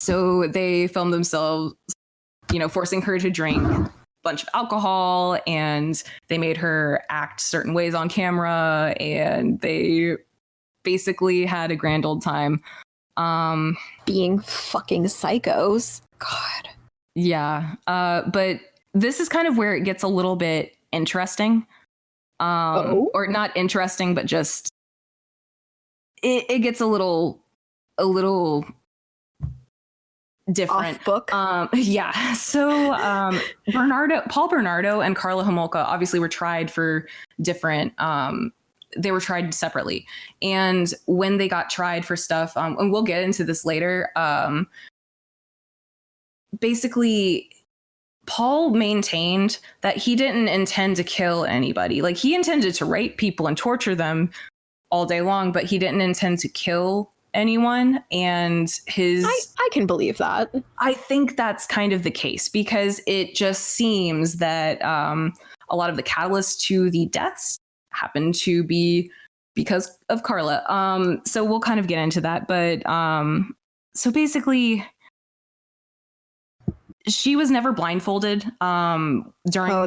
So they filmed themselves, forcing her to drink a bunch of alcohol, and they made her act certain ways on camera, and they basically had a grand old time. Being fucking psychos. God. Yeah. But this is kind of where it gets a little bit interesting. Or not interesting, but just it gets a little different. Off book. Yeah. So Paul Bernardo and Karla Homolka obviously were tried for different. They were tried separately, and when they got tried for stuff, and we'll get into this later. Basically, Paul maintained that he didn't intend to kill anybody. Like, he intended to rape people and torture them all day long, but he didn't intend to kill anyone. And I can believe that. I think that's kind of the case, because it just seems that a lot of the catalyst to the deaths happened to be because of Karla. So we'll kind of get into that. But so basically, she was never blindfolded during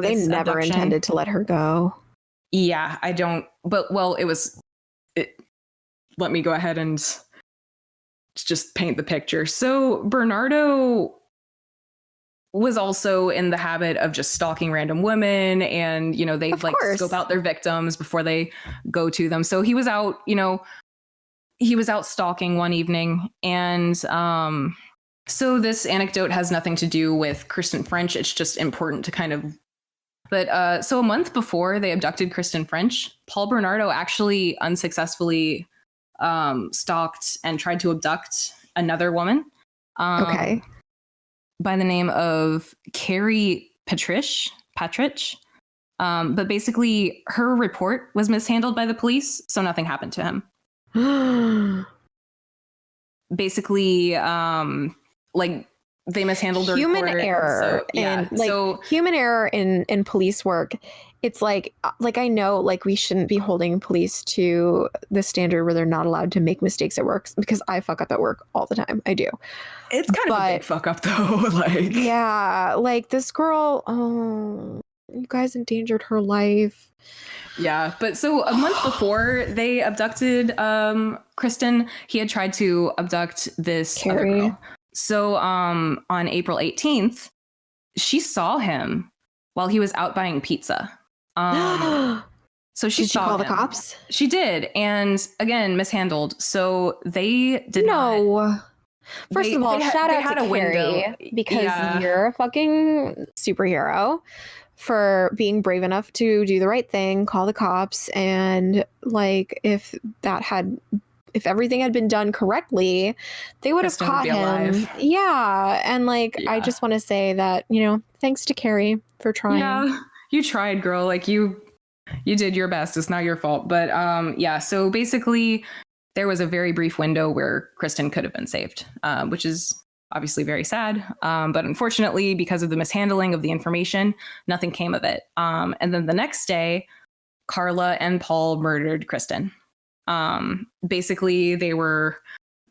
they this never abduction. Intended to let her go. Yeah, I don't. But, well, let me go ahead and just paint the picture. So Bernardo was also in the habit of just stalking random women, and, they'd like to scope out their victims before they go to them. So he was out, he was out stalking one evening, and so this anecdote has nothing to do with Kristen French. It's just important to kind of. But so a month before they abducted Kristen French, Paul Bernardo actually unsuccessfully stalked and tried to abduct another woman. By the name of Carrie Patrich. But basically, her report was mishandled by the police, so nothing happened to him. Basically, like, they mishandled the human report. error. Human error in police work. It's like I know, like, we shouldn't be holding police to the standard where they're not allowed to make mistakes at work, because I fuck up at work all the time. I do. It's kind of a big fuck up, though. Like, yeah, like this girl. Oh, you guys endangered her life. Yeah, but so a month before they abducted Kristen, he had tried to abduct this other Carrie. girl. So on April 18th, she saw him while he was out buying pizza. So Did she saw call him. the cops? She did, and again mishandled. So they did not. First of all, shout out to Carrie because you're a fucking superhero for being brave enough to do the right thing, call the cops, and like if everything had been done correctly, they would have caught him. Alive. Yeah, and I just want to say that, thanks to Carrie for trying. Yeah, you tried, girl. Like you did your best. It's not your fault. But so basically there was a very brief window where Kristen could have been saved, which is obviously very sad. But unfortunately, because of the mishandling of the information, nothing came of it. And then the next day, Karla and Paul murdered Kristen. Basically, they were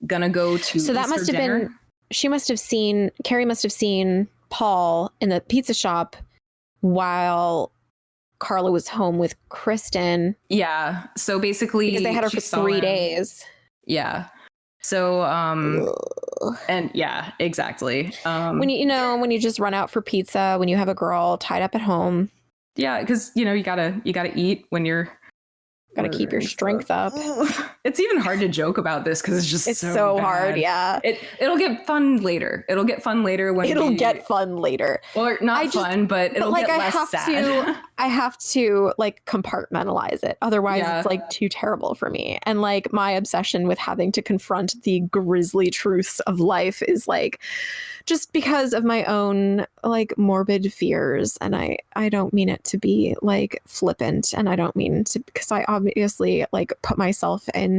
going to go to So that must have been, Carrie must have seen Paul in the pizza shop while Karla was home with Kristen. Yeah. So basically, because they had her for 3 days. Yeah. So, and yeah, exactly. When you just run out for pizza, when you have a girl tied up at home. Yeah. Cause you gotta eat when you're gotta keep your strength up. It's even hard to joke about this because it's so bad. Yeah. It'll get fun later. It'll get fun later when get fun later. Or not fun, but it'll get less sad. I have to compartmentalize it. Otherwise it's too terrible for me. And my obsession with having to confront the grisly truths of life is just because of my own morbid fears. And I don't mean it to be flippant, and I don't mean to, because I obviously put myself in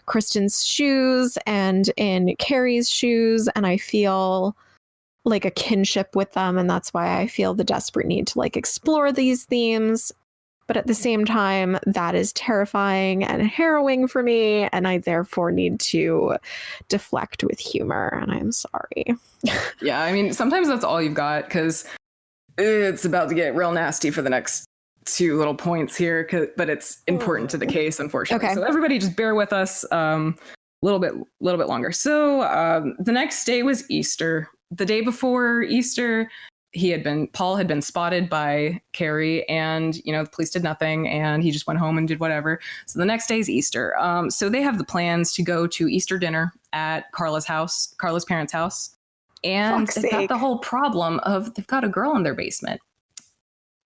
Kristen's shoes and in Carrie's shoes, and I feel a kinship with them, and that's why I feel the desperate need to explore these themes. But at the same time, that is terrifying and harrowing for me, and I therefore need to deflect with humor, and I'm sorry. Yeah, I mean, sometimes that's all you've got, because it's about to get real nasty for the next 2 little points here, but it's important to the case, unfortunately. Okay. So everybody just bear with us a little bit longer. So the next day was Easter. The day before Easter, Paul had been spotted by Carrie, and the police did nothing, and he just went home and did whatever. So the next day is Easter. So they have the plans to go to Easter dinner at Karla's parents' house, and they've got the whole problem of they've got a girl in their basement.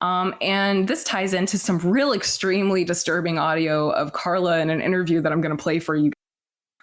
And this ties into some real extremely disturbing audio of Karla in an interview that I'm going to play for you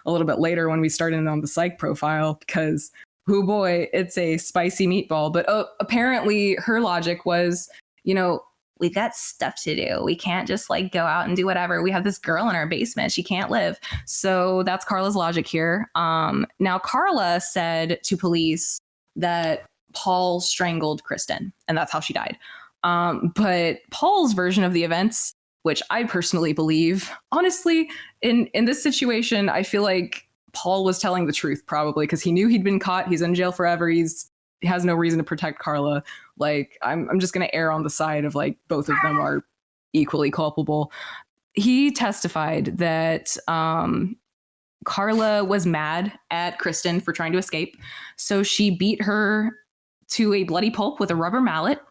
a little bit later when we start in on the psych profile, because oh boy, it's a spicy meatball. But apparently her logic was, we've got stuff to do. We can't just go out and do whatever. We have this girl in our basement. She can't live. So that's Karla's logic here. Now, Karla said to police that Paul strangled Kristen, and that's how she died. But Paul's version of the events, which I personally believe, honestly, in this situation, I feel like Paul was telling the truth, probably, because he knew he'd been caught. He's in jail forever. He has no reason to protect Karla. I'm just going to err on the side of both of them are equally culpable. He testified that Karla was mad at Kristen for trying to escape. So she beat her to a bloody pulp with a rubber mallet.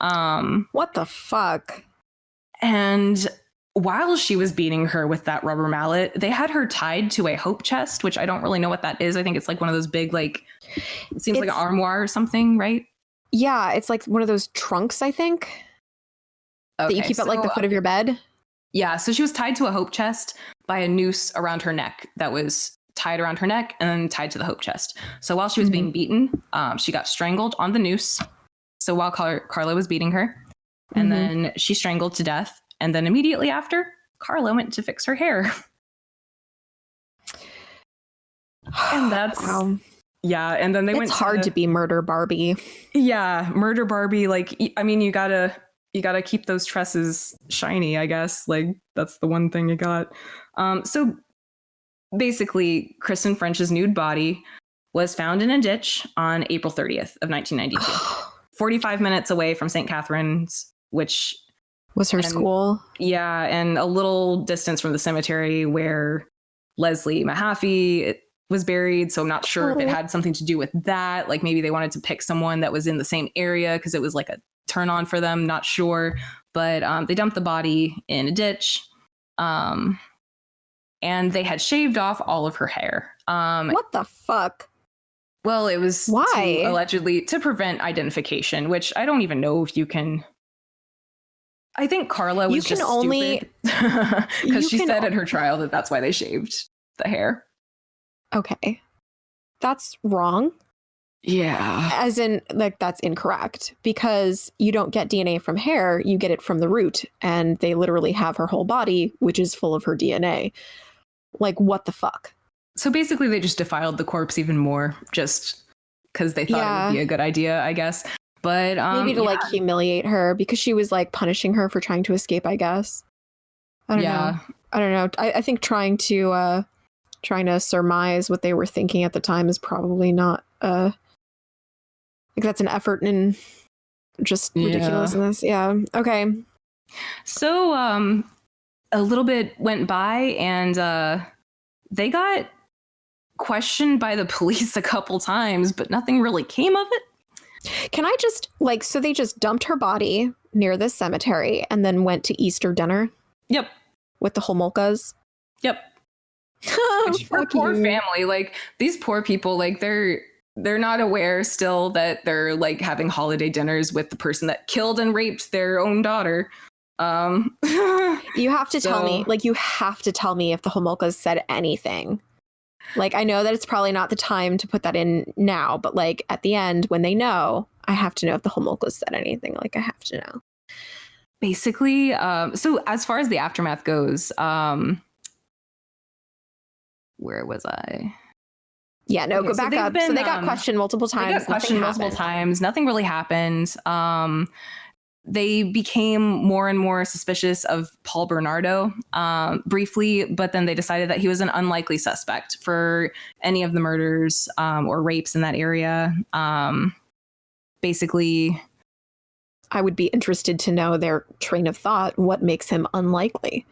What the fuck? And while she was beating her with that rubber mallet, they had her tied to a hope chest, which I don't really know what that is. I think it's one of those big, it seems like an armoire or something, right? Yeah, it's one of those trunks, I think, that you keep at the foot of your bed. Yeah, so she was tied to a hope chest by a noose around her neck that was tied around her neck and then tied to the hope chest. So while she was being beaten, she got strangled on the noose. So while Karla was beating her, and then she strangled to death. And then immediately after, Karla went to fix her hair. And that's yeah. And then it's hard to be Murder Barbie. Yeah, Murder Barbie. I mean, you gotta keep those tresses shiny, I guess. That's the one thing you got. So basically, Kristen French's nude body was found in a ditch on April 30th of 1992, 45 minutes away from St. Catherine's which was her school. Yeah, and a little distance from the cemetery where Leslie Mahaffey was buried. So I'm not sure if it had something to do with that. Like maybe they wanted to pick someone that was in the same area because it was like a turn on for them. Not sure. But they dumped the body in a ditch. And they had shaved off all of her hair. What the fuck? Well, it was allegedly to prevent identification, which I don't even know if you can. I think Karla was just stupid because she said at her trial that that's why they shaved the hair. Okay. That's wrong. Yeah. As in, like, that's incorrect because you don't get DNA from hair, you get it from the root. And they literally have her whole body, which is full of her DNA. Like, what the fuck? So basically, they just defiled the corpse even more just because they thought it would be a good idea, I guess. But maybe to like humiliate her because she was like punishing her for trying to escape, I guess. I don't know. I think trying to surmise what they were thinking at the time is probably not like that's an effort in just ridiculousness. Yeah. Okay. So a little bit went by and they got questioned by the police a couple times, but nothing really came of it. Can I just so they just dumped her body near this cemetery and then went to Easter dinner? Yep. With the Homolkas? Yep. Her poor family, like these poor people, like they're not aware still that they're like having holiday dinners with the person that killed and raped their own daughter. You have to tell me, you have to tell me if the Homolkas said anything. Like, I know that it's probably not the time to put that in now, but like at the end when they know, I have to know if the Homolkas said anything. Like, I have to know. Basically, so as far as the aftermath goes, where was I? Yeah, no, go back up. So they got questioned multiple times. Nothing really happened. They became more and more suspicious of Paul Bernardo briefly, but then they decided that he was an unlikely suspect for any of the murders or rapes in that area. Basically, I would be interested to know their train of thought. What makes him unlikely?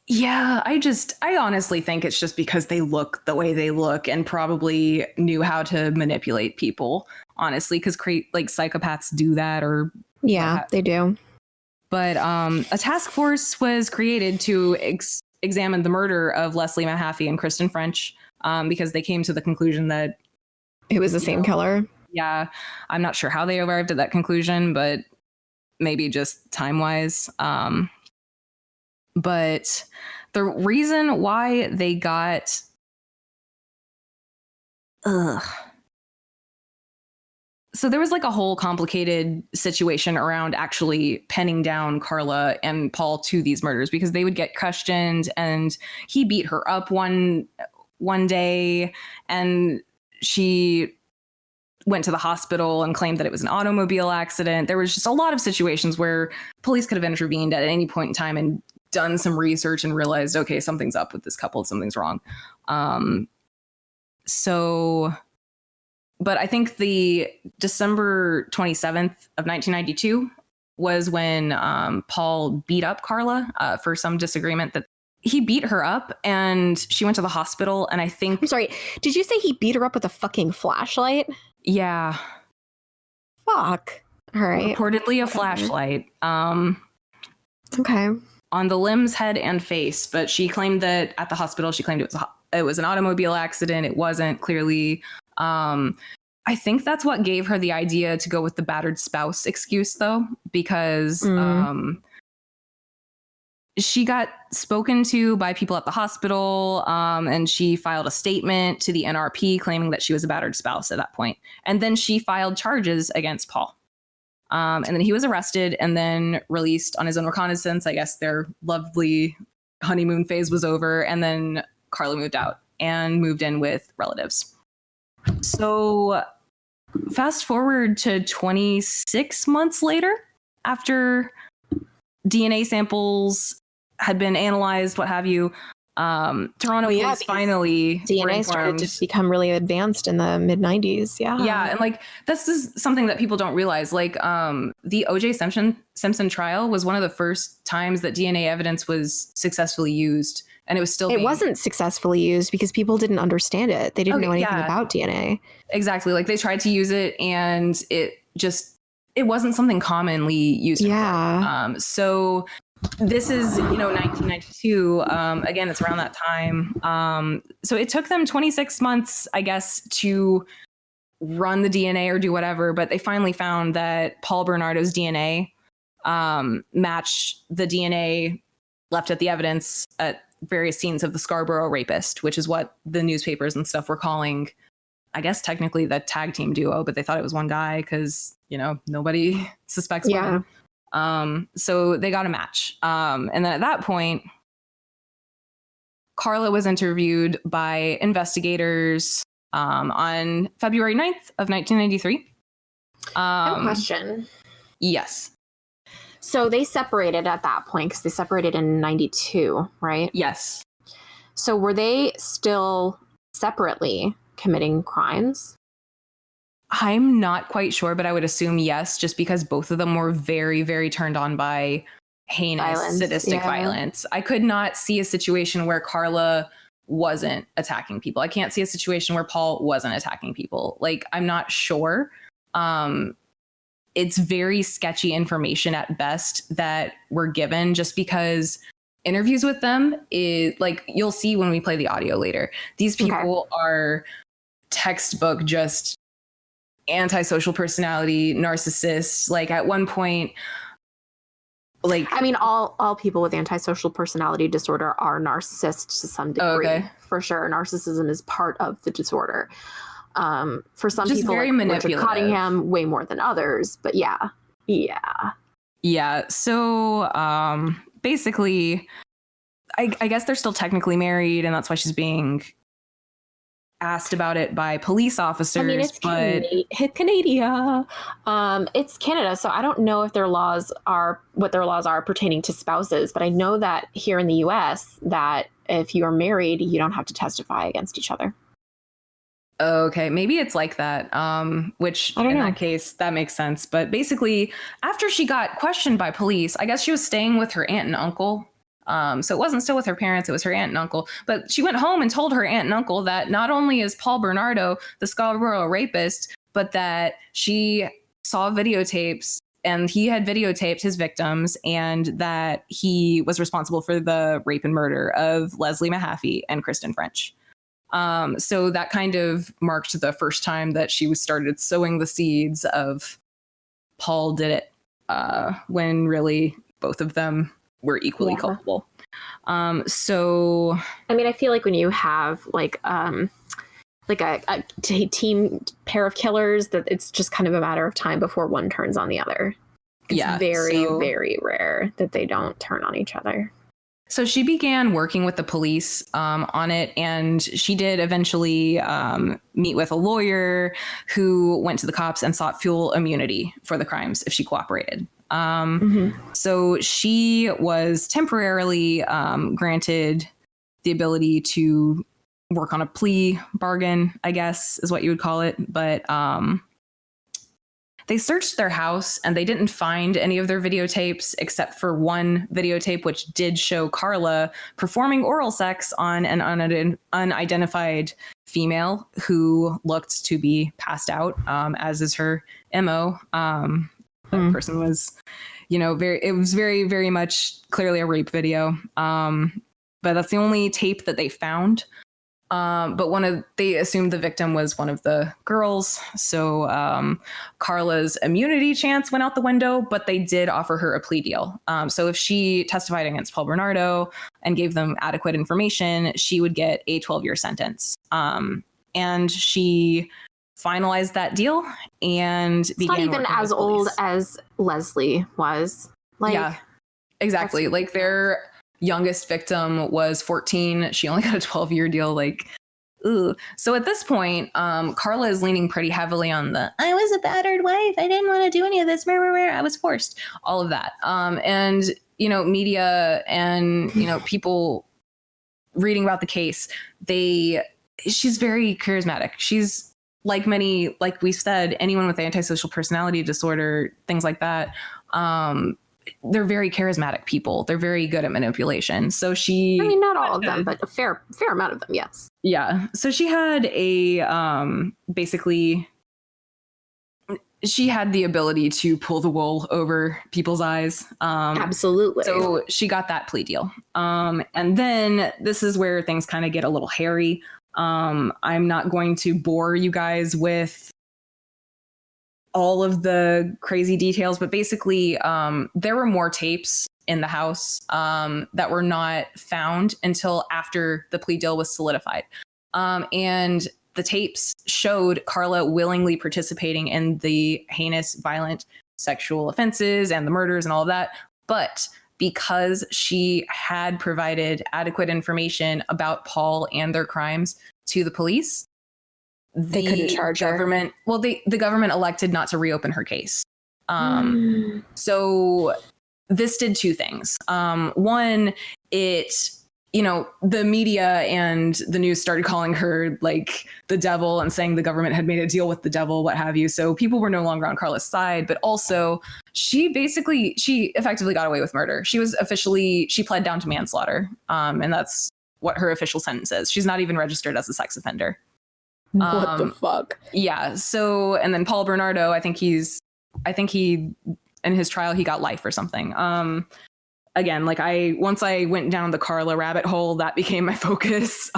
Yeah, I honestly think it's just because they look the way they look and probably knew how to manipulate people, honestly, because like psychopaths do that or... Yeah, they do. But a task force was created to examine the murder of Leslie Mahaffey and Kristen French because they came to the conclusion that it was the same killer. Yeah, I'm not sure how they arrived at that conclusion, but maybe just time-wise. But the reason why they got... So there was like a whole complicated situation around actually penning down Karla and Paul to these murders because they would get questioned and he beat her up one day and she went to the hospital and claimed that it was an automobile accident. There was just a lot of situations where police could have intervened at any point in time and done some research and realized, okay, something's up with this couple, something's wrong. But I think the December 27th of 1992 was when Paul beat up Karla for some disagreement that he beat her up and she went to the hospital. And I think... I'm sorry. Did you say he beat her up with a fucking flashlight? Yeah. Fuck. All right. Reportedly a flashlight. Okay. On the limbs, head, and face. But she claimed that at the hospital, she claimed it was an automobile accident. It wasn't, clearly. I think that's what gave her the idea to go with the battered spouse excuse, though, because she got spoken to by people at the hospital, and she filed a statement to the NRP claiming that she was a battered spouse at that point. And then she filed charges against Paul. And then he was arrested and then released on his own reconnaissance. I guess their lovely honeymoon phase was over, and then Karla moved out and moved in with relatives. So fast forward to 26 months later, after DNA samples had been analyzed, what have you, Toronto police finally DNA started to become really advanced in the mid 90s. Yeah. And like, this is something that people don't realize. Like, the OJ Simpson trial was one of the first times that DNA evidence was successfully used. And it was still it wasn't successfully used because people didn't understand it. They didn't know anything about DNA. Exactly. Like, they tried to use it and it wasn't something commonly used. Yeah. So this is, 1992. Again, it's around that time. So it took them 26 months, I guess, to run the DNA or do whatever. But they finally found that Paul Bernardo's DNA matched the DNA left at the evidence at various scenes of the Scarborough rapist, which is what the newspapers and stuff were calling, I guess, technically the tag team duo. But they thought it was one guy because, nobody suspects women. So they got a match. And then at that point, Karla was interviewed by investigators on February 9th of 1993. I have a question. Yes. So they separated at that point because they separated in 92, right? Yes. So were they still separately committing crimes? I'm not quite sure, but I would assume yes, just because both of them were very, very turned on by heinous, sadistic violence. I could not see a situation where Karla wasn't attacking people. I can't see a situation where Paul wasn't attacking people. Like, I'm not sure. It's very sketchy information at best that we're given, just because interviews with them is like, you'll see when we play the audio later. These people are textbook just antisocial personality, narcissists. Like, at one point, like, I mean, all people with antisocial personality disorder are narcissists to some degree. For sure. Narcissism is part of the disorder. For some just people, very like manipulative. Richard Cottingham, way more than others. But yeah. So basically, I guess they're still technically married, and that's why she's being asked about it by police officers. I mean, it's Canada. It's Canada, so I don't know if what their laws are pertaining to spouses, but I know that here in the US that if you are married, you don't have to testify against each other. Okay, maybe it's like that, which in that case, that makes sense. But basically, after she got questioned by police, I guess she was staying with her aunt and uncle. So it wasn't still with her parents, it was her aunt and uncle. But she went home and told her aunt and uncle that not only is Paul Bernardo the Scarborough rapist, but that she saw videotapes and he had videotaped his victims, and that he was responsible for the rape and murder of Leslie Mahaffey and Kristen French. So that kind of marked the first time that she started sowing the seeds of Paul did it, when really both of them were equally culpable. So I mean, I feel like when you have like a team pair of killers, that it's just kind of a matter of time before one turns on the other. It's very rare that they don't turn on each other. So she began working with the police on it, and she did eventually meet with a lawyer who went to the cops and sought full immunity for the crimes if she cooperated. So she was temporarily granted the ability to work on a plea bargain, I guess is what you would call it. But they searched their house and they didn't find any of their videotapes except for one videotape, which did show Karla performing oral sex on an unidentified female who looked to be passed out, as is her MO. That person was, it was very, very much clearly a rape video. But that's the only tape that they found. But they assumed the victim was one of the girls. So Karla's immunity chance went out the window, but they did offer her a plea deal. So if she testified against Paul Bernardo and gave them adequate information, she would get a 12-year sentence. And she finalized that deal and it's not even as old as Leslie was. Yeah, exactly. Like, their youngest victim was 14. She only got a 12-year deal. Like, ooh. So at this point, Karla is leaning pretty heavily on I was a battered wife. I didn't want to do any of this. I was forced. All of that. And, media and, people reading about the case, she's very charismatic. She's like we said, anyone with antisocial personality disorder, things like that. They're very charismatic people. They're very good at manipulation. So not all of them, but a fair amount of them, yes. Yeah. So she had basically she had the ability to pull the wool over people's eyes. Absolutely. So she got that plea deal. And then this is where things kind of get a little hairy. I'm not going to bore you guys with all of the crazy details, but basically there were more tapes in the house that were not found until after the plea deal was solidified. And the tapes showed Karla willingly participating in the heinous, violent sexual offenses and the murders and all of that. But because she had provided adequate information about Paul and their crimes to the police, they couldn't charge her. Well, the government elected not to reopen her case. So this did two things. One, the media and the news started calling her like the devil and saying the government had made a deal with the devil, what have you. So people were no longer on Karla's side, but also she effectively got away with murder. She pled down to manslaughter. And that's what her official sentence is. She's not even registered as a sex offender. What the fuck? Yeah. So, and then Paul Bernardo, I think he in his trial, he got life or something. Again, once I went down the Karla rabbit hole, that became my focus.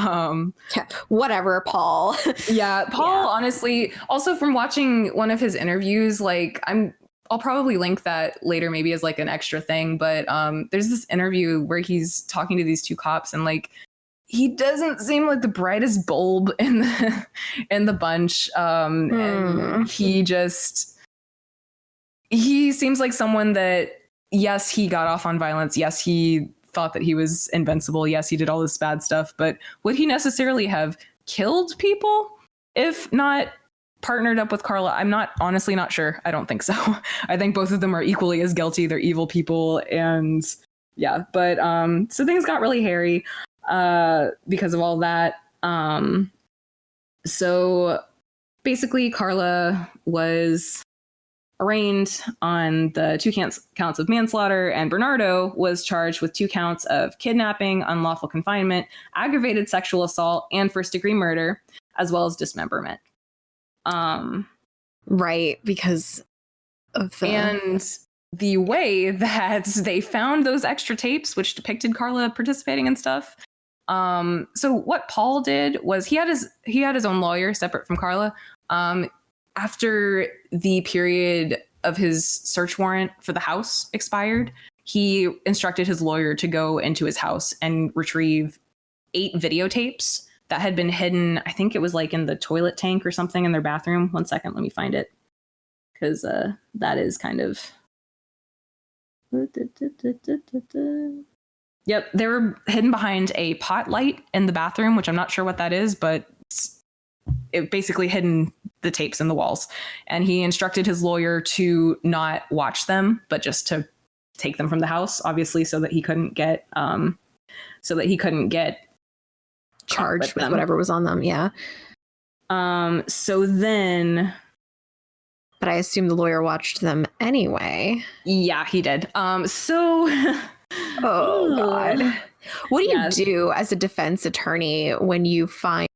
Whatever, Paul. Yeah, Paul, honestly, also from watching one of his interviews, I'll probably link that later, maybe as like an extra thing. But there's this interview where he's talking to these two cops, and he doesn't seem like the brightest bulb in the bunch. And he seems like someone that, yes, he got off on violence. Yes, he thought that he was invincible. Yes, he did all this bad stuff. But would he necessarily have killed people if not partnered up with Karla? I'm honestly not sure. I don't think so. I think both of them are equally as guilty. They're evil people. And yeah, but so things got really hairy because of all that. So basically, Karla was arraigned on the 2 counts of manslaughter, and Bernardo was charged with 2 counts of kidnapping, unlawful confinement, aggravated sexual assault, and first-degree murder, as well as dismemberment. Right, because of the way that they found those extra tapes, which depicted Karla participating and stuff. So what Paul did was he had his own lawyer separate from Karla. After the period of his search warrant for the house expired, he instructed his lawyer to go into his house and retrieve 8 videotapes that had been hidden. I think it was in the toilet tank or something in their bathroom. One second, let me find it. Because that is kind of... Yep, they were hidden behind a pot light in the bathroom, which I'm not sure what that is, but it basically hidden the tapes in the walls. And he instructed his lawyer to not watch them, but just to take them from the house, obviously, so that he couldn't get charged with whatever was on them. Yeah. So then, but I assume the lawyer watched them anyway. Yeah, he did. Oh God. What do you do as a defense attorney when you find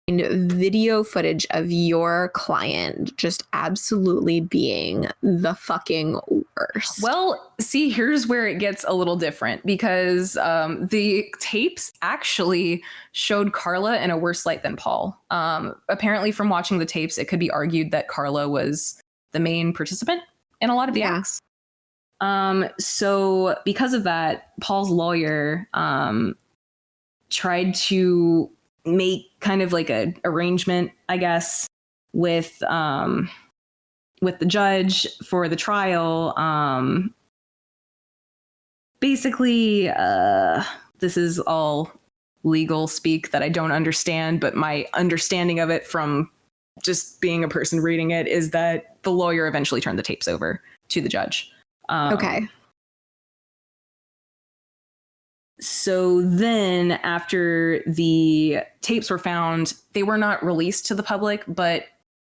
video footage of your client just absolutely being the fucking worst? Well, see, here's where it gets a little different, because the tapes actually showed Karla in a worse light than Paul. Apparently, from watching the tapes, it could be argued that Karla was the main participant in a lot of the acts. So because of that, Paul's lawyer tried to make kind of like a arrangement, I guess, with the judge for the trial. Basically, this is all legal speak that I don't understand, but my understanding of it from just being a person reading it is that the lawyer eventually turned the tapes over to the judge. Okay. So then after the tapes were found, they were not released to the public, but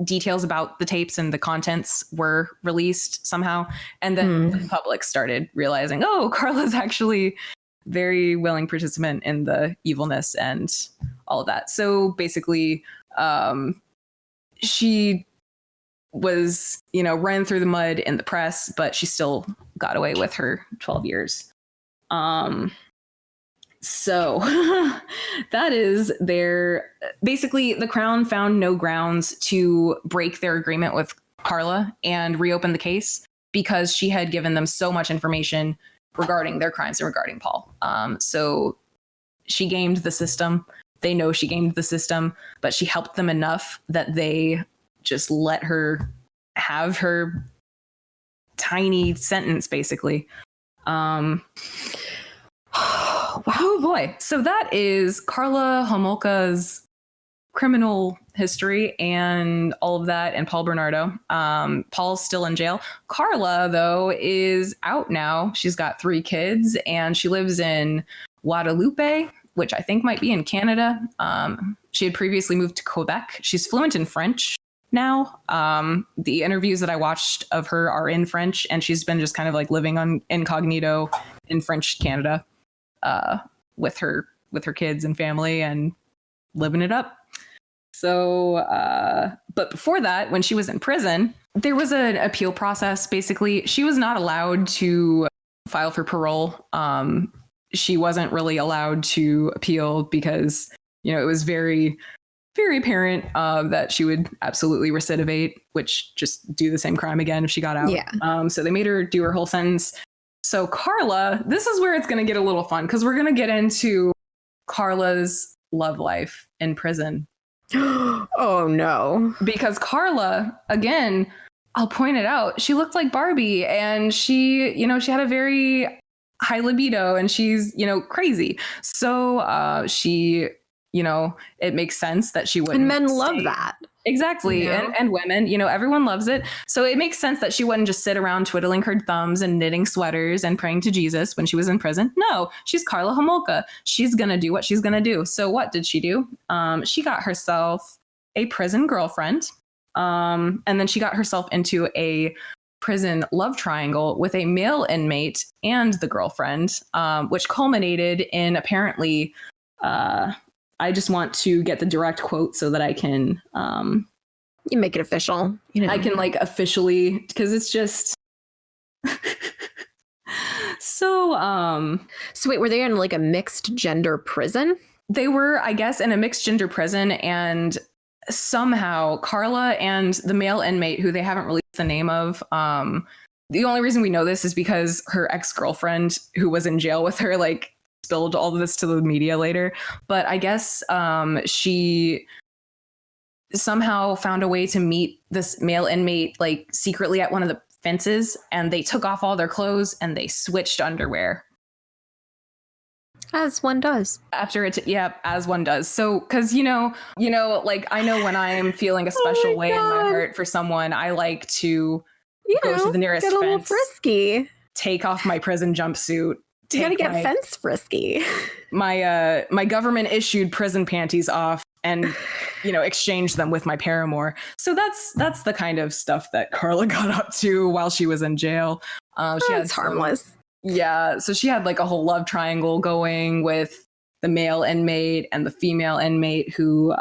details about the tapes and the contents were released somehow. And then the public started realizing, oh, Karla's actually very willing participant in the evilness and all of that. So basically, she was, run through the mud in the press, but she still got away with her 12 years. So that is basically the Crown found no grounds to break their agreement with Karla and reopen the case because she had given them so much information regarding their crimes and regarding Paul. So she gamed the system. They know she gamed the system, but she helped them enough that they just let her have her tiny sentence, basically. Oh boy. So that is Karla Homolka's criminal history and all of that, and Paul Bernardo. Paul's still in jail. Karla, though, is out now. She's got 3 kids and she lives in Guadeloupe, which I think might be in Canada. She had previously moved to Quebec. She's fluent in French now. The interviews that I watched of her are in French, and she's been just kind of like living on incognito in French Canada with her kids and family and living it up. So, but before that, when she was in prison, there was an appeal process. Basically, she was not allowed to file for parole. She wasn't really allowed to appeal because, it was very, very apparent that she would absolutely recidivate, which just do the same crime again if she got out. Yeah. So they made her do her whole sentence. So Karla, this is where it's going to get a little fun because we're going to get into Karla's love life in prison. Oh no. Because Karla, again, I'll point it out, she looked like Barbie and she had a very high libido and she's, crazy. So she, it makes sense that she wouldn't. And men love that. Exactly. And women, everyone loves it. So it makes sense that she wouldn't just sit around twiddling her thumbs and knitting sweaters and praying to Jesus when she was in prison. No, she's Karla Homolka. She's going to do what she's going to do. So what did she do? She got herself a prison girlfriend. And then she got herself into a prison love triangle with a male inmate and the girlfriend, which culminated in apparently, I just want to get the direct quote so that I can you make it official. I can officially, because it's just so wait, were they in a mixed gender prison? They were, I guess, in a mixed gender prison, and somehow Karla and the male inmate, who they haven't released the name of, the only reason we know this is because her ex-girlfriend, who was in jail with her, spilled all of this to the media later. But I guess she somehow found a way to meet this male inmate secretly at one of the fences, and they took off all their clothes and they switched underwear. As one does. After it, as one does. So, because I know when I'm feeling a special way in my heart for someone, I like to go to the nearest get a little fence, frisky, take off my prison jumpsuit. You gotta get fence frisky. My government issued prison panties off and exchange them with my paramour. So that's the kind of stuff that Karla got up to while she was in jail. It's harmless. Yeah, so she had a whole love triangle going with the male inmate and the female inmate who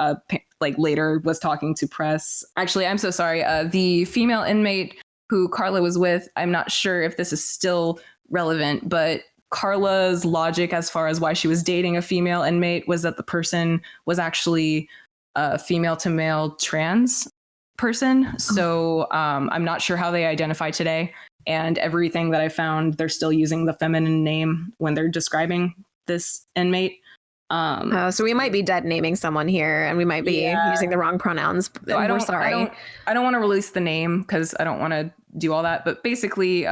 later was talking to press. Actually, I'm so sorry. The female inmate who Karla was with, I'm not sure if this is still relevant, but Karla's logic as far as why she was dating a female inmate was that the person was actually a female to male trans person. So I'm not sure how they identify today. And everything that I found, they're still using the feminine name when they're describing this inmate. So we might be dead naming someone here, and we might be using the wrong pronouns. So we're sorry. I don't want to release the name because I don't want to do all that. But basically,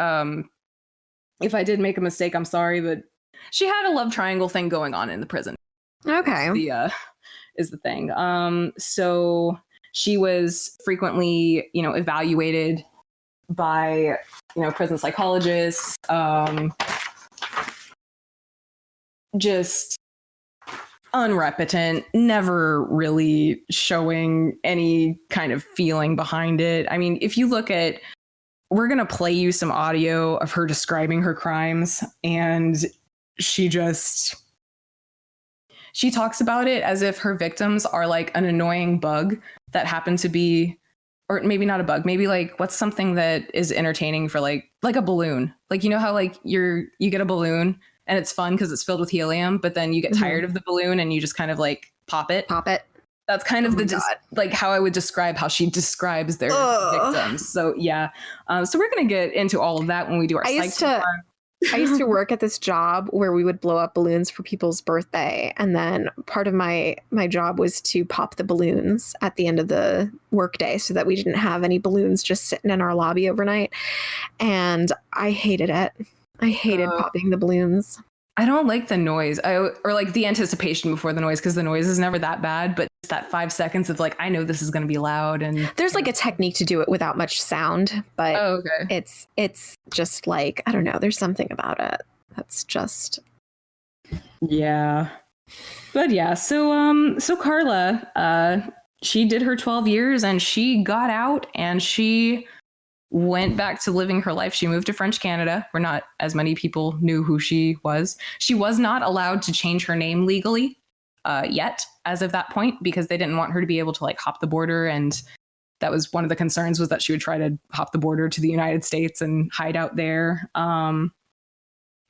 if I did make a mistake, I'm sorry. But she had a love triangle thing going on in the prison. Okay, is the thing. So she was frequently, evaluated by prison psychologists, just unrepentant, never really showing any kind of feeling behind it. I mean, if you look at, we're going to play you some audio of her describing her crimes, and she talks about it as if her victims are like an annoying bug that happened to be, or maybe not a bug, maybe like what's something that is entertaining for like a balloon. Like, you know how like you get a balloon and it's fun because it's filled with helium, but then you get tired of the balloon and you just kind of like pop it. That's kind of like how I would describe how she describes their victims. So yeah. So we're going to get into all of that when we do our I used to work at this job where we would blow up balloons for people's birthday. And then part of my job was to pop the balloons at the end of the workday so that we didn't have any balloons just sitting in our lobby overnight. And I hated it. I hated popping the balloons. I don't like the noise or like the anticipation before the noise, because the noise is never that bad. But it's that 5 seconds of like, I know this is going to be loud. And there's like a technique to do it without much sound. But it's just like, I don't know. There's something about it that's just. Yeah. But yeah. So Karla, she did her 12 years and she got out and she went back to living her life. She moved to French Canada, where not as many people knew who she was. She was not allowed to change her name legally yet as of that point, because they didn't want her to be able to like hop the border. And that was one of the concerns, was that she would try to hop the border to the United States and hide out there.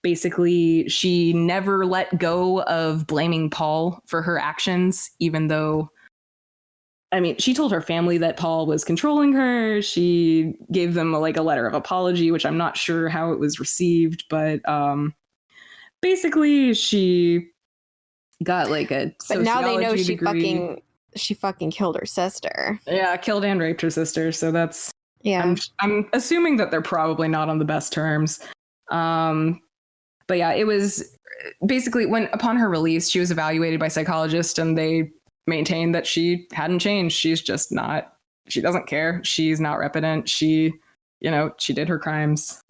Basically, she never let go of blaming Paul for her actions, even though, I mean, she told her family that Paul was controlling her. She gave them a letter of apology, which I'm not sure how it was received, but basically she got like a sociology But now they know degree. she fucking killed her sister. Yeah, killed and raped her sister. So that's, yeah. I'm assuming that they're probably not on the best terms. But yeah, it was basically upon her release, she was evaluated by psychologists, and they maintained that she hadn't changed. She's just not, she doesn't care. She's not repentant. She did her crimes.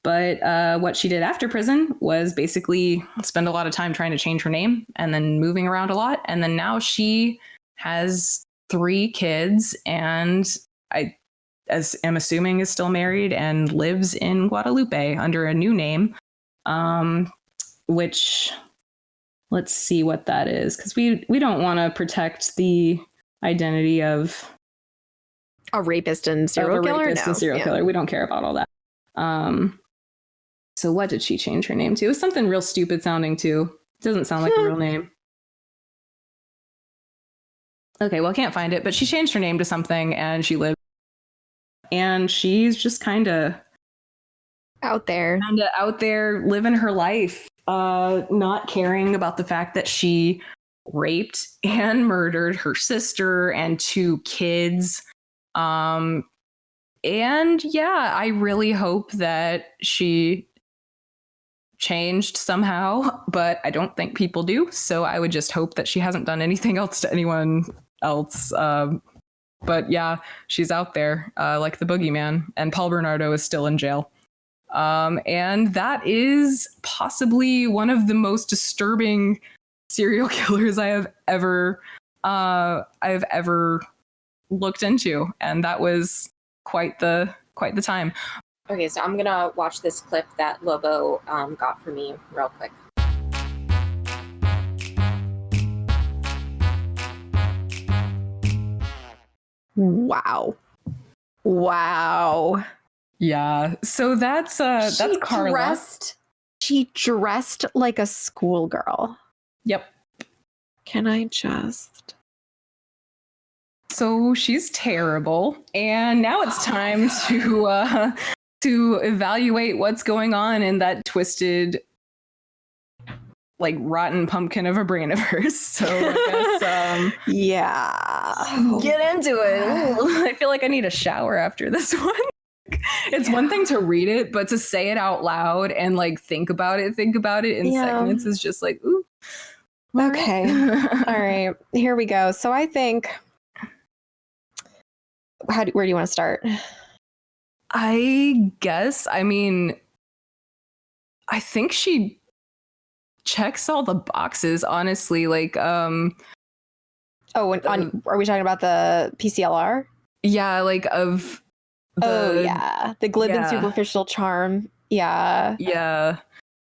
But what she did after prison was basically spend a lot of time trying to change her name and then moving around a lot. And then now she has 3 kids, and I am assuming is still married and lives in Guadalupe under a new name, which, let's see what that is, because we don't want to protect the identity of a rapist and serial killer. We don't care about all that. So what did she change her name to? It was something real stupid sounding too. It doesn't sound like a real name. Okay, well, I can't find it, but she changed her name to something, and she lived. And she's just kind of out there living her life, not caring about the fact that she raped and murdered her sister and 2 kids. And yeah, I really hope that she changed somehow, but I don't think people do. So I would just hope that she hasn't done anything else to anyone else. But yeah, she's out there like the boogeyman, and Paul Bernardo is still in jail. And that is possibly one of the most disturbing serial killers I have ever looked into, and that was quite the time. Okay, so I'm gonna watch this clip that Lobo got for me real quick. Wow. Yeah. So that's Karla. She dressed like a schoolgirl. Yep. Can I just? So she's terrible, and now it's time to evaluate what's going on in that twisted, like, rotten pumpkin of a brain of hers. So I guess yeah, get into it. Ooh, I feel like I need a shower after this one. It's one thing to read it, but to say it out loud and like think about it in segments is just like, ooh. Okay. All right. Here we go. So I think, where do you want to start? I guess, I mean, I think she checks all the boxes, honestly. Like, are we talking about the PCLR? Yeah, like of the the glib and superficial charm. Yeah.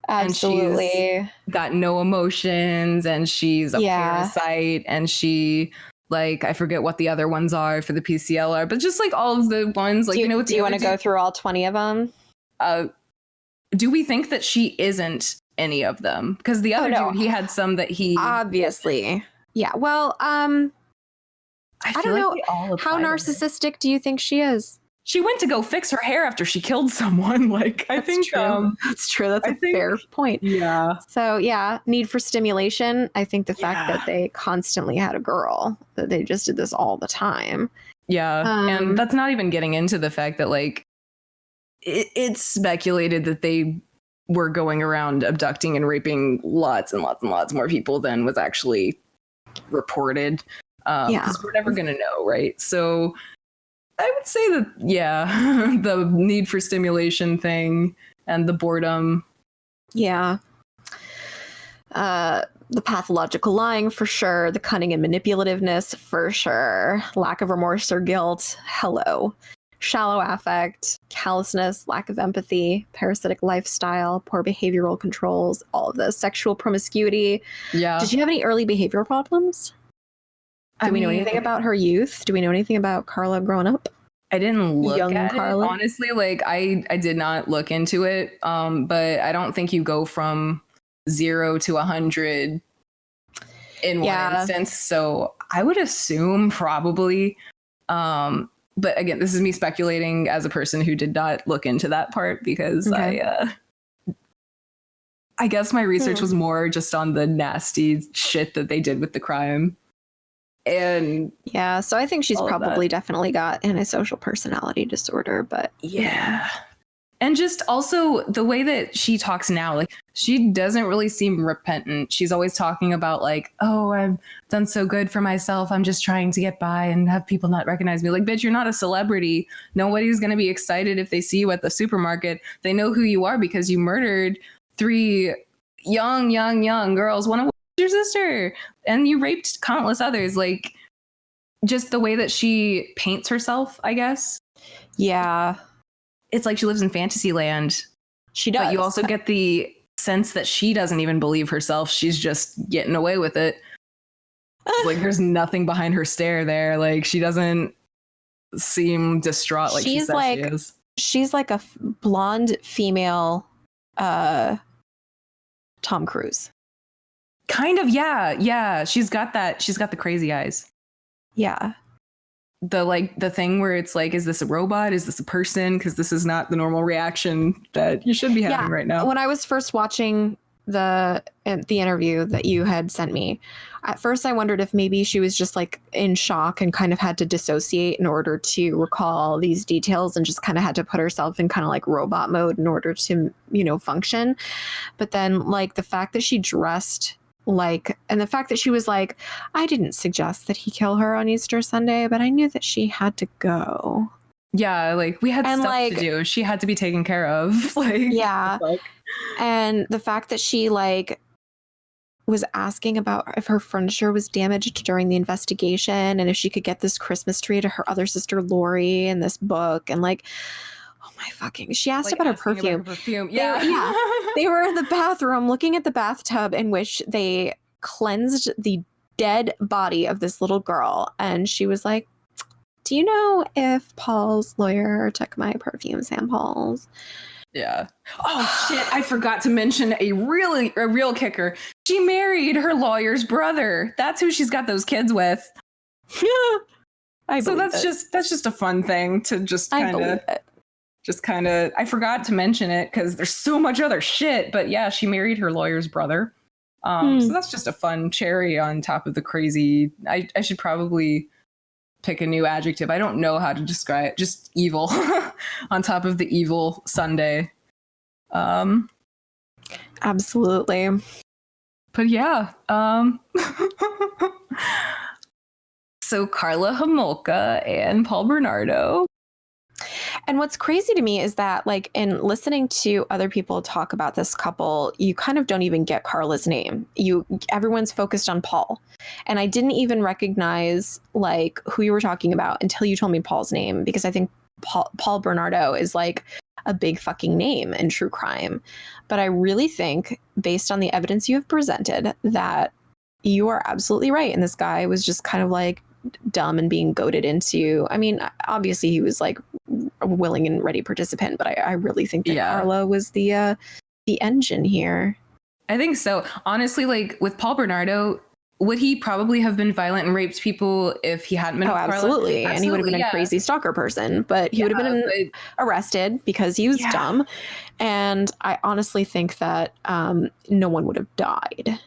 Absolutely. And she's got no emotions, and she's a parasite, and she, like, I forget what the other ones are for the PCLR, but just like all of the ones, like, do you want to go through all 20 of them? Do we think that she isn't any of them? Because the other dude, he had some that he obviously. Yeah. Well, I don't know. How narcissistic do you think she is? She went to go fix her hair after she killed someone. Like, I think that's true. That's a fair point. Yeah. So yeah, need for stimulation. I think the fact that they constantly had a girl, that they just did this all the time. Yeah. And that's not even getting into the fact that, like, it's speculated that they were going around abducting and raping lots and lots and lots more people than was actually reported. Because we're never going to know, right? So I would say that, the need for stimulation thing and the boredom. Yeah. The pathological lying, for sure. The cunning and manipulativeness, for sure. Lack of remorse or guilt. Hello. Shallow affect, callousness, lack of empathy, parasitic lifestyle, poor behavioral controls, all of this. Sexual promiscuity. Yeah. Did you have any early behavioral problems? Do we know anything about her youth? Do we know anything about Karla growing up? I didn't look Young at Karla? it, honestly. Like, I did not look into it. But I don't think you go from 0 to 100 in one instance. So I would assume probably. But again, this is me speculating as a person who did not look into that part, because I guess my research was more just on the nasty shit that they did with the crime. And yeah, so I think she's probably definitely got antisocial personality disorder, but yeah. And just also the way that she talks now, like, she doesn't really seem repentant. She's always talking about, like, oh, I've done so good for myself. I'm just trying to get by and have people not recognize me. Like, bitch, you're not a celebrity. Nobody's going to be excited if they see you at the supermarket. They know who you are because you murdered 3 young girls. One of which is your sister. And you raped countless others. Like, just the way that she paints herself, I guess. Yeah. It's like she lives in fantasy land. She does. But you also get the sense that she doesn't even believe herself. She's just getting away with it. It's like there's nothing behind her stare there. Like, she doesn't seem distraught like she says she is. She's like a blonde female Tom Cruise. Kind of, yeah. She's got the crazy eyes. Yeah. The thing where it's like, is this a robot? Is this a person? Because this is not the normal reaction that you should be having right now. When I was first watching the interview that you had sent me, at first I wondered if maybe she was just like in shock and kind of had to dissociate in order to recall these details, and just kind of had to put herself in kind of like robot mode in order to, function. But then, like, the fact that she dressed like, and the fact that she was like, I didn't suggest that he kill her on Easter Sunday, but I knew that she had to go. Yeah, like, we had stuff to do. She had to be taken care of. Like, yeah. And the fact that she, like, was asking about if her furniture was damaged during the investigation, and if she could get this Christmas tree to her other sister Lori, and this book, and, like, oh my fucking, she asked, like, about her perfume. Yeah. They were in the bathroom looking at the bathtub in which they cleansed the dead body of this little girl. And she was like, do you know if Paul's lawyer took my perfume samples? Yeah. Oh shit, I forgot to mention a real kicker. She married her lawyer's brother. That's who she's got those kids with. So that's just a fun thing to just kind of, I forgot to mention it because there's so much other shit, but yeah, she married her lawyer's brother. So that's just a fun cherry on top of the crazy. I should probably pick a new adjective. I don't know how to describe it. Just evil on top of the evil Sunday. Absolutely. But yeah. So Karla Homolka and Paul Bernardo. And what's crazy to me is that, like, in listening to other people talk about this couple, you kind of don't even get Karla's name. Everyone's focused on Paul. And I didn't even recognize, like, who you were talking about until you told me Paul's name, because I think Paul Bernardo is, like, a big fucking name in true crime. But I really think, based on the evidence you have presented, that you are absolutely right. And this guy was just kind of, like, dumb and being goaded into, I mean, obviously he was like a willing and ready participant, but I really think that Karla was the engine here. I think so. Honestly, like with Paul Bernardo, would he probably have been violent and raped people if he hadn't been with Karla? Absolutely. And he would have been a crazy stalker person, but he would have been arrested because he was dumb. And I honestly think that no one would have died.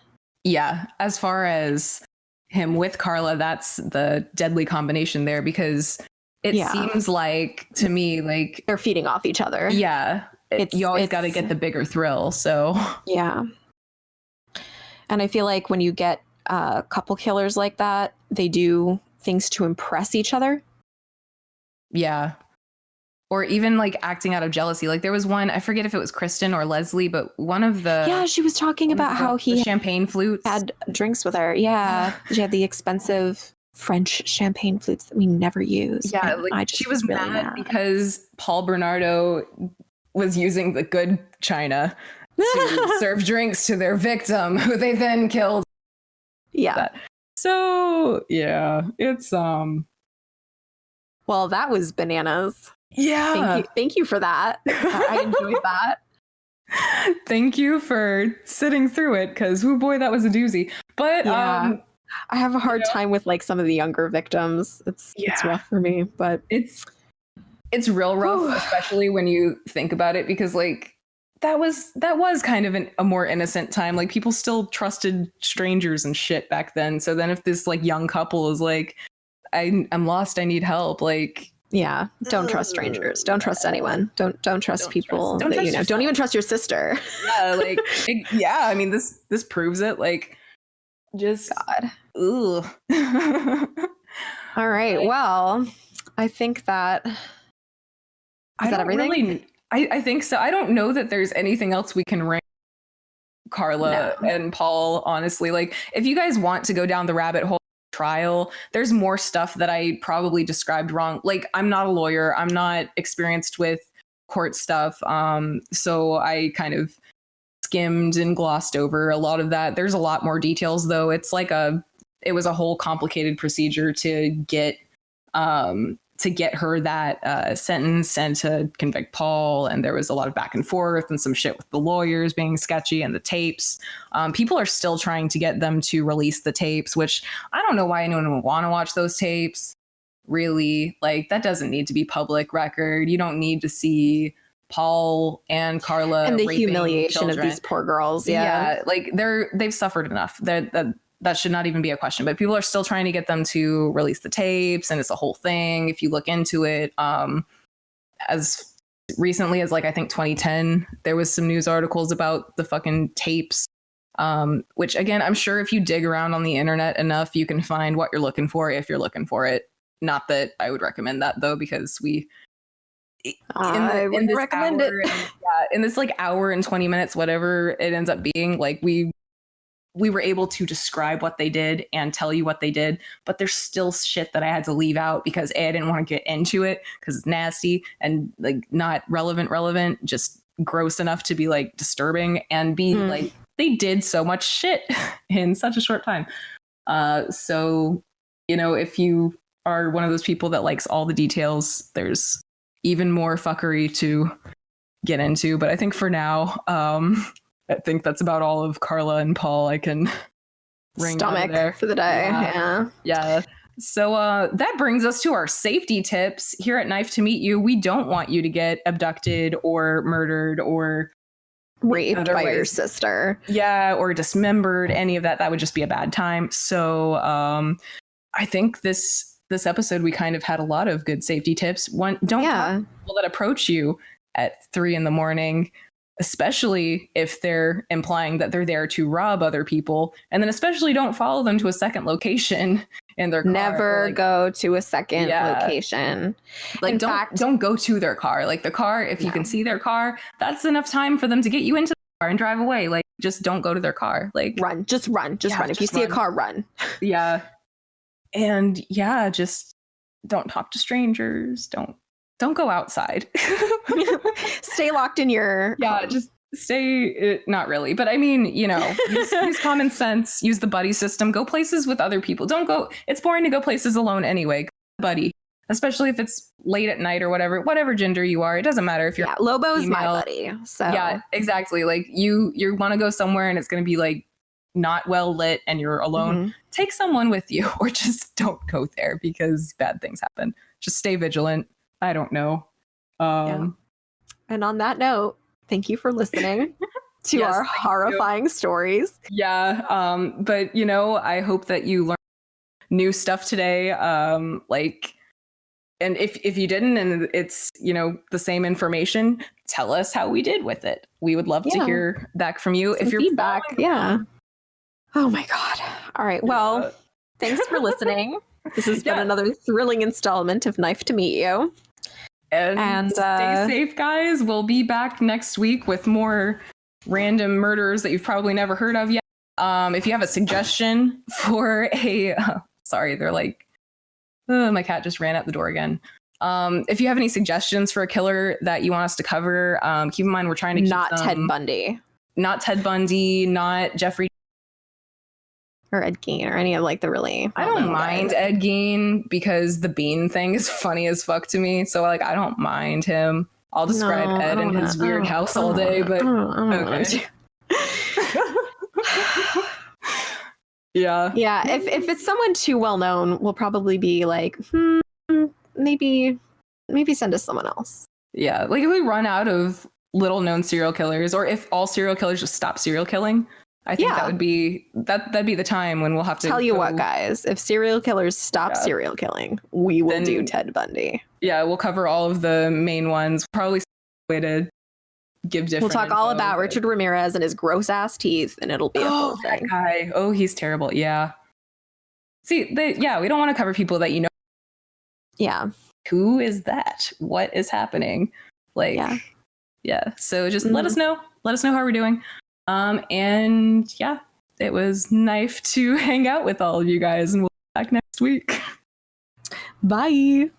Yeah. As far as him with Karla, that's the deadly combination there, because it seems like, to me, like they're feeding off each other. Yeah. You always got to get the bigger thrill. So yeah. And I feel like when you get couple killers like that, they do things to impress each other. Yeah. Or even like acting out of jealousy. Like there was one, I forget if it was Kristen or Leslie, but one of the... Yeah, she was talking about how he champagne flutes. Had drinks with her. Yeah. She had the expensive French champagne flutes that we never use. Yeah, like she was really mad because Paul Bernardo was using the good china to serve drinks to their victim, who they then killed. Yeah. So, yeah, it's... Well, that was bananas. Yeah. Thank you for that. I enjoyed that. Thank you for sitting through it, because, oh boy, that was a doozy. But I have a hard time with like some of the younger victims. It's rough for me, but it's real rough, especially when you think about it, because like that was kind of a more innocent time. Like people still trusted strangers and shit back then. So then if this like young couple is like, I'm lost, I need help, like... Yeah, don't trust strangers. Don't trust anyone. Don't trust people that you know. Don't even trust your sister. Yeah, like I mean this proves it. Like, just God. Ugh. All right. Well, I think that is that everything. Really, I think so. I don't know that there's anything else we can rank Karla and Paul. Honestly, like if you guys want to go down the rabbit hole. Trial, there's more stuff that I probably described wrong. Like I'm not a lawyer, I'm not experienced with court stuff, so I kind of skimmed and glossed over a lot of that. There's a lot more details though. It was a whole complicated procedure to get her that sentence and to convict Paul. And there was a lot of back and forth and some shit with the lawyers being sketchy and the tapes. People are still trying to get them to release the tapes, which I don't know why anyone would want to watch those tapes. Really, like that doesn't need to be public record. You don't need to see Paul and Karla and the raping humiliation children. Of these poor girls. Yeah, like they've suffered enough. That should not even be a question, but people are still trying to get them to release the tapes, and it's a whole thing. If you look into it, as recently as like, I think 2010, there was some news articles about the fucking tapes, which again, I'm sure if you dig around on the internet enough, you can find what you're looking for if you're looking for it. Not that I would recommend that though, because in this like hour and 20 minutes, whatever it ends up being, like we were able to describe what they did and tell you what they did, but there's still shit that I had to leave out because A, I didn't want to get into it because it's nasty and like not relevant, just gross enough to be like disturbing, and B, like they did so much shit in such a short time. So, you know, if you are one of those people that likes all the details, there's even more fuckery to get into. But I think for now, I think that's about all of Karla and Paul I can ring stomach there for the day. Yeah. So that brings us to our safety tips here at Knife to Meet You. We don't want you to get abducted or murdered or raped by your sister. Yeah, or dismembered, any of that. That would just be a bad time. So I think this episode, we kind of had a lot of good safety tips. One, don't talk to people that approach you at 3 a.m, especially if they're implying that they're there to rob other people. And then especially don't follow them to a second location in their car. Never go to a second location. Like, don't go to their car. Like, the car, if you can see their car, that's enough time for them to get you into the car and drive away. Like, just don't go to their car. Like, run. If you see a car, run. Yeah. And just don't talk to strangers. Don't go outside. Stay locked in your home. Just stay, not really, but I mean, use common sense, use the buddy system, go places with other people. Don't go, it's boring to go places alone anyway. Buddy, especially if it's late at night or whatever gender you are. It doesn't matter if you're Lobo's female. my buddy. So yeah, exactly. Like you want to go somewhere and it's going to be like not well lit and you're alone. Take someone with you, or just don't go there because bad things happen. Just stay vigilant. I don't know. And on that note, thank you for listening to our horrifying stories. Yeah. But I hope that you learned new stuff today. And if you didn't, and it's, the same information, tell us how we did with it. We would love to hear back from you. Some if you're feedback. Oh my God. All right. Well, thanks for listening. This has been another thrilling installment of Knife to Meet You. And stay safe, guys. We'll be back next week with more random murders that you've probably never heard of yet. If you have a suggestion for sorry, they're like, my cat just ran out the door again. If you have any suggestions for a killer that you want us to cover, keep in mind we're trying to keep not Ted Bundy, not Jeffrey or Ed Gein or any of like the really. I don't mind Ed Gein because the bean thing is funny as fuck to me. So like I don't mind him. I'll describe Ed and his weird house all day, but okay. Yeah. If it's someone too well known, we'll probably be like, maybe send us someone else. Yeah, like if we run out of little known serial killers, or if all serial killers just stop serial killing, I think that'd be the time when we'll have to tell you what, guys. If serial killers stop serial killing, we will do Ted Bundy. Yeah, we'll cover all of the main ones. Probably way to give different. We'll talk all about Richard Ramirez and his gross ass teeth, and it'll be a whole thing. That guy. Oh, he's terrible. Yeah. See, we don't want to cover people that Yeah. Who is that? What is happening? Like, yeah. So just let us know. Let us know how we're doing. And it was nice to hang out with all of you guys, and we'll be back next week. Bye.